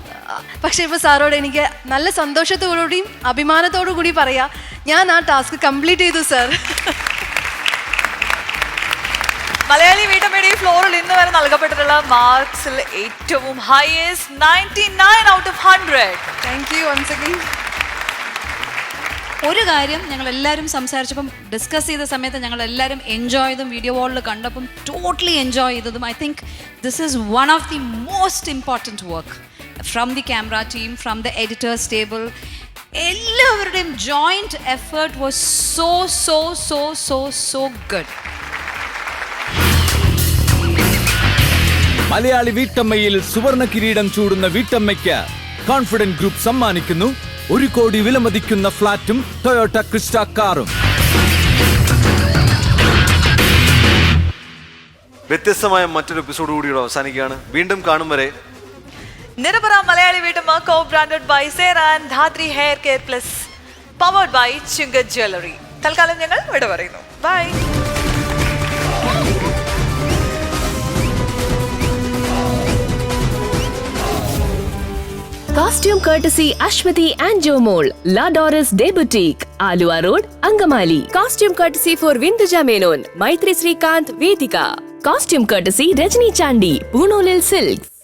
പക്ഷെ ഇപ്പോൾ സാറോട് എനിക്ക് നല്ല സന്തോഷത്തോടുകൂടിയും അഭിമാനത്തോടു കൂടി പറയാം ഞാൻ ആ ടാസ്ക് കംപ്ലീറ്റ് ചെയ്തു സാർ. മലയാളി വീട്ടമ്മയുടെ ഈ ഫ്ലോറിൽ ഇന്ന് വരെ നൽകപ്പെട്ടിട്ടുള്ള മാർക്സിൽ ഏറ്റവും highest 99 out of 100. Thank you once again. ഒരു കാര്യം ഞങ്ങൾ എല്ലാവരും സംസാരിച്ചപ്പം ഡിസ്കസ് ചെയ്ത സമയത്ത് ഞങ്ങൾ എല്ലാവരും എൻജോയ് ചെയ്തും വീഡിയോ വാളിൽ കണ്ടപ്പം ടോട്ടലി എൻജോയ് ചെയ്തതും I think this is one of the most important work from the camera team, from the editors table. എല്ലാവരുടെയും joint effort was so so so so so good. Malayali വീട്ടമ്മയിൽ സുവർണ കിരീടം ചൂടുന്ന വീട്ടമ്മയ്ക്ക് confident group സമ്മാനിക്കുന്നു 1 കോടി വിലമതിക്കുന്ന ഫ്ലാറ്റും Toyota Crysta കാറും. വ്യത്യസ്തമായ മറ്റൊരു episode കൂടിയോടെ അവസാനിക്കുകയാണ്. വീണ്ടും കാണും വരെ നിരപറ മലയാളി വീട്ടമ്മ co branded by Sera and Dhathri hair care plus powered by Chungath jewellery. തൽക്കാലം ഞങ്ങൾ വിട പറയുന്നു. Bye. Costume courtesy Ashwati and Jomol, La Doris Day Boutique, Alua Road, Angamali. Costume courtesy for Vinduja Menon, Maitri Srikanth, Vedika. Costume courtesy Rajni Chandi, Punolil Silks.